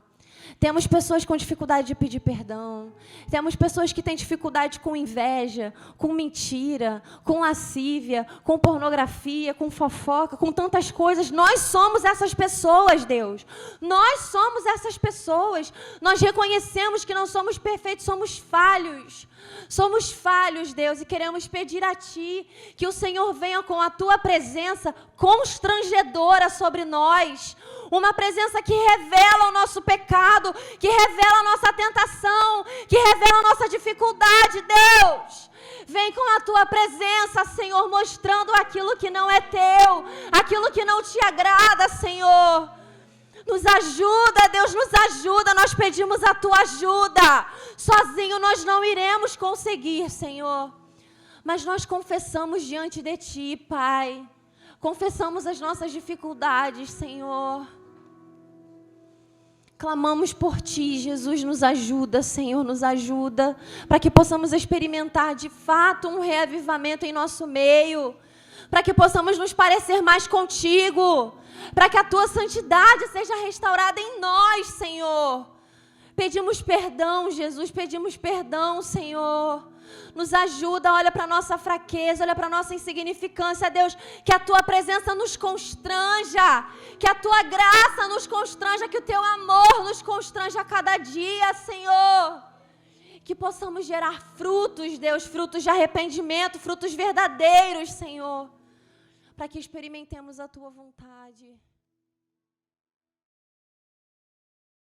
Temos pessoas com dificuldade de pedir perdão. Temos pessoas que têm dificuldade com inveja, com mentira, com lascívia, com pornografia, com fofoca, com tantas coisas. Nós somos essas pessoas, Deus. Nós somos essas pessoas. Nós reconhecemos que não somos perfeitos, somos falhos. Somos falhos, Deus, e queremos pedir a Ti que o Senhor venha com a Tua presença constrangedora sobre nós. Uma presença que revela o nosso pecado, que revela a nossa tentação, que revela a nossa dificuldade, Deus. Vem com a tua presença, Senhor, mostrando aquilo que não é teu, aquilo que não te agrada, Senhor. Nos ajuda, Deus, nos ajuda, nós pedimos a tua ajuda. Sozinho nós não iremos conseguir, Senhor. Mas nós confessamos diante de ti, Pai. Confessamos as nossas dificuldades, Senhor. Clamamos por ti, Jesus, nos ajuda, Senhor, nos ajuda, para que possamos experimentar de fato um reavivamento em nosso meio, para que possamos nos parecer mais contigo, para que a tua santidade seja restaurada em nós, Senhor. Pedimos perdão, Jesus, pedimos perdão, Senhor. Nos ajuda, olha para a nossa fraqueza, olha para a nossa insignificância, Deus, que a tua presença nos constranja, que a tua graça nos constranja, que o teu amor nos constranja a cada dia, Senhor. Que possamos gerar frutos, Deus, frutos de arrependimento, frutos verdadeiros, Senhor, para que experimentemos a tua vontade.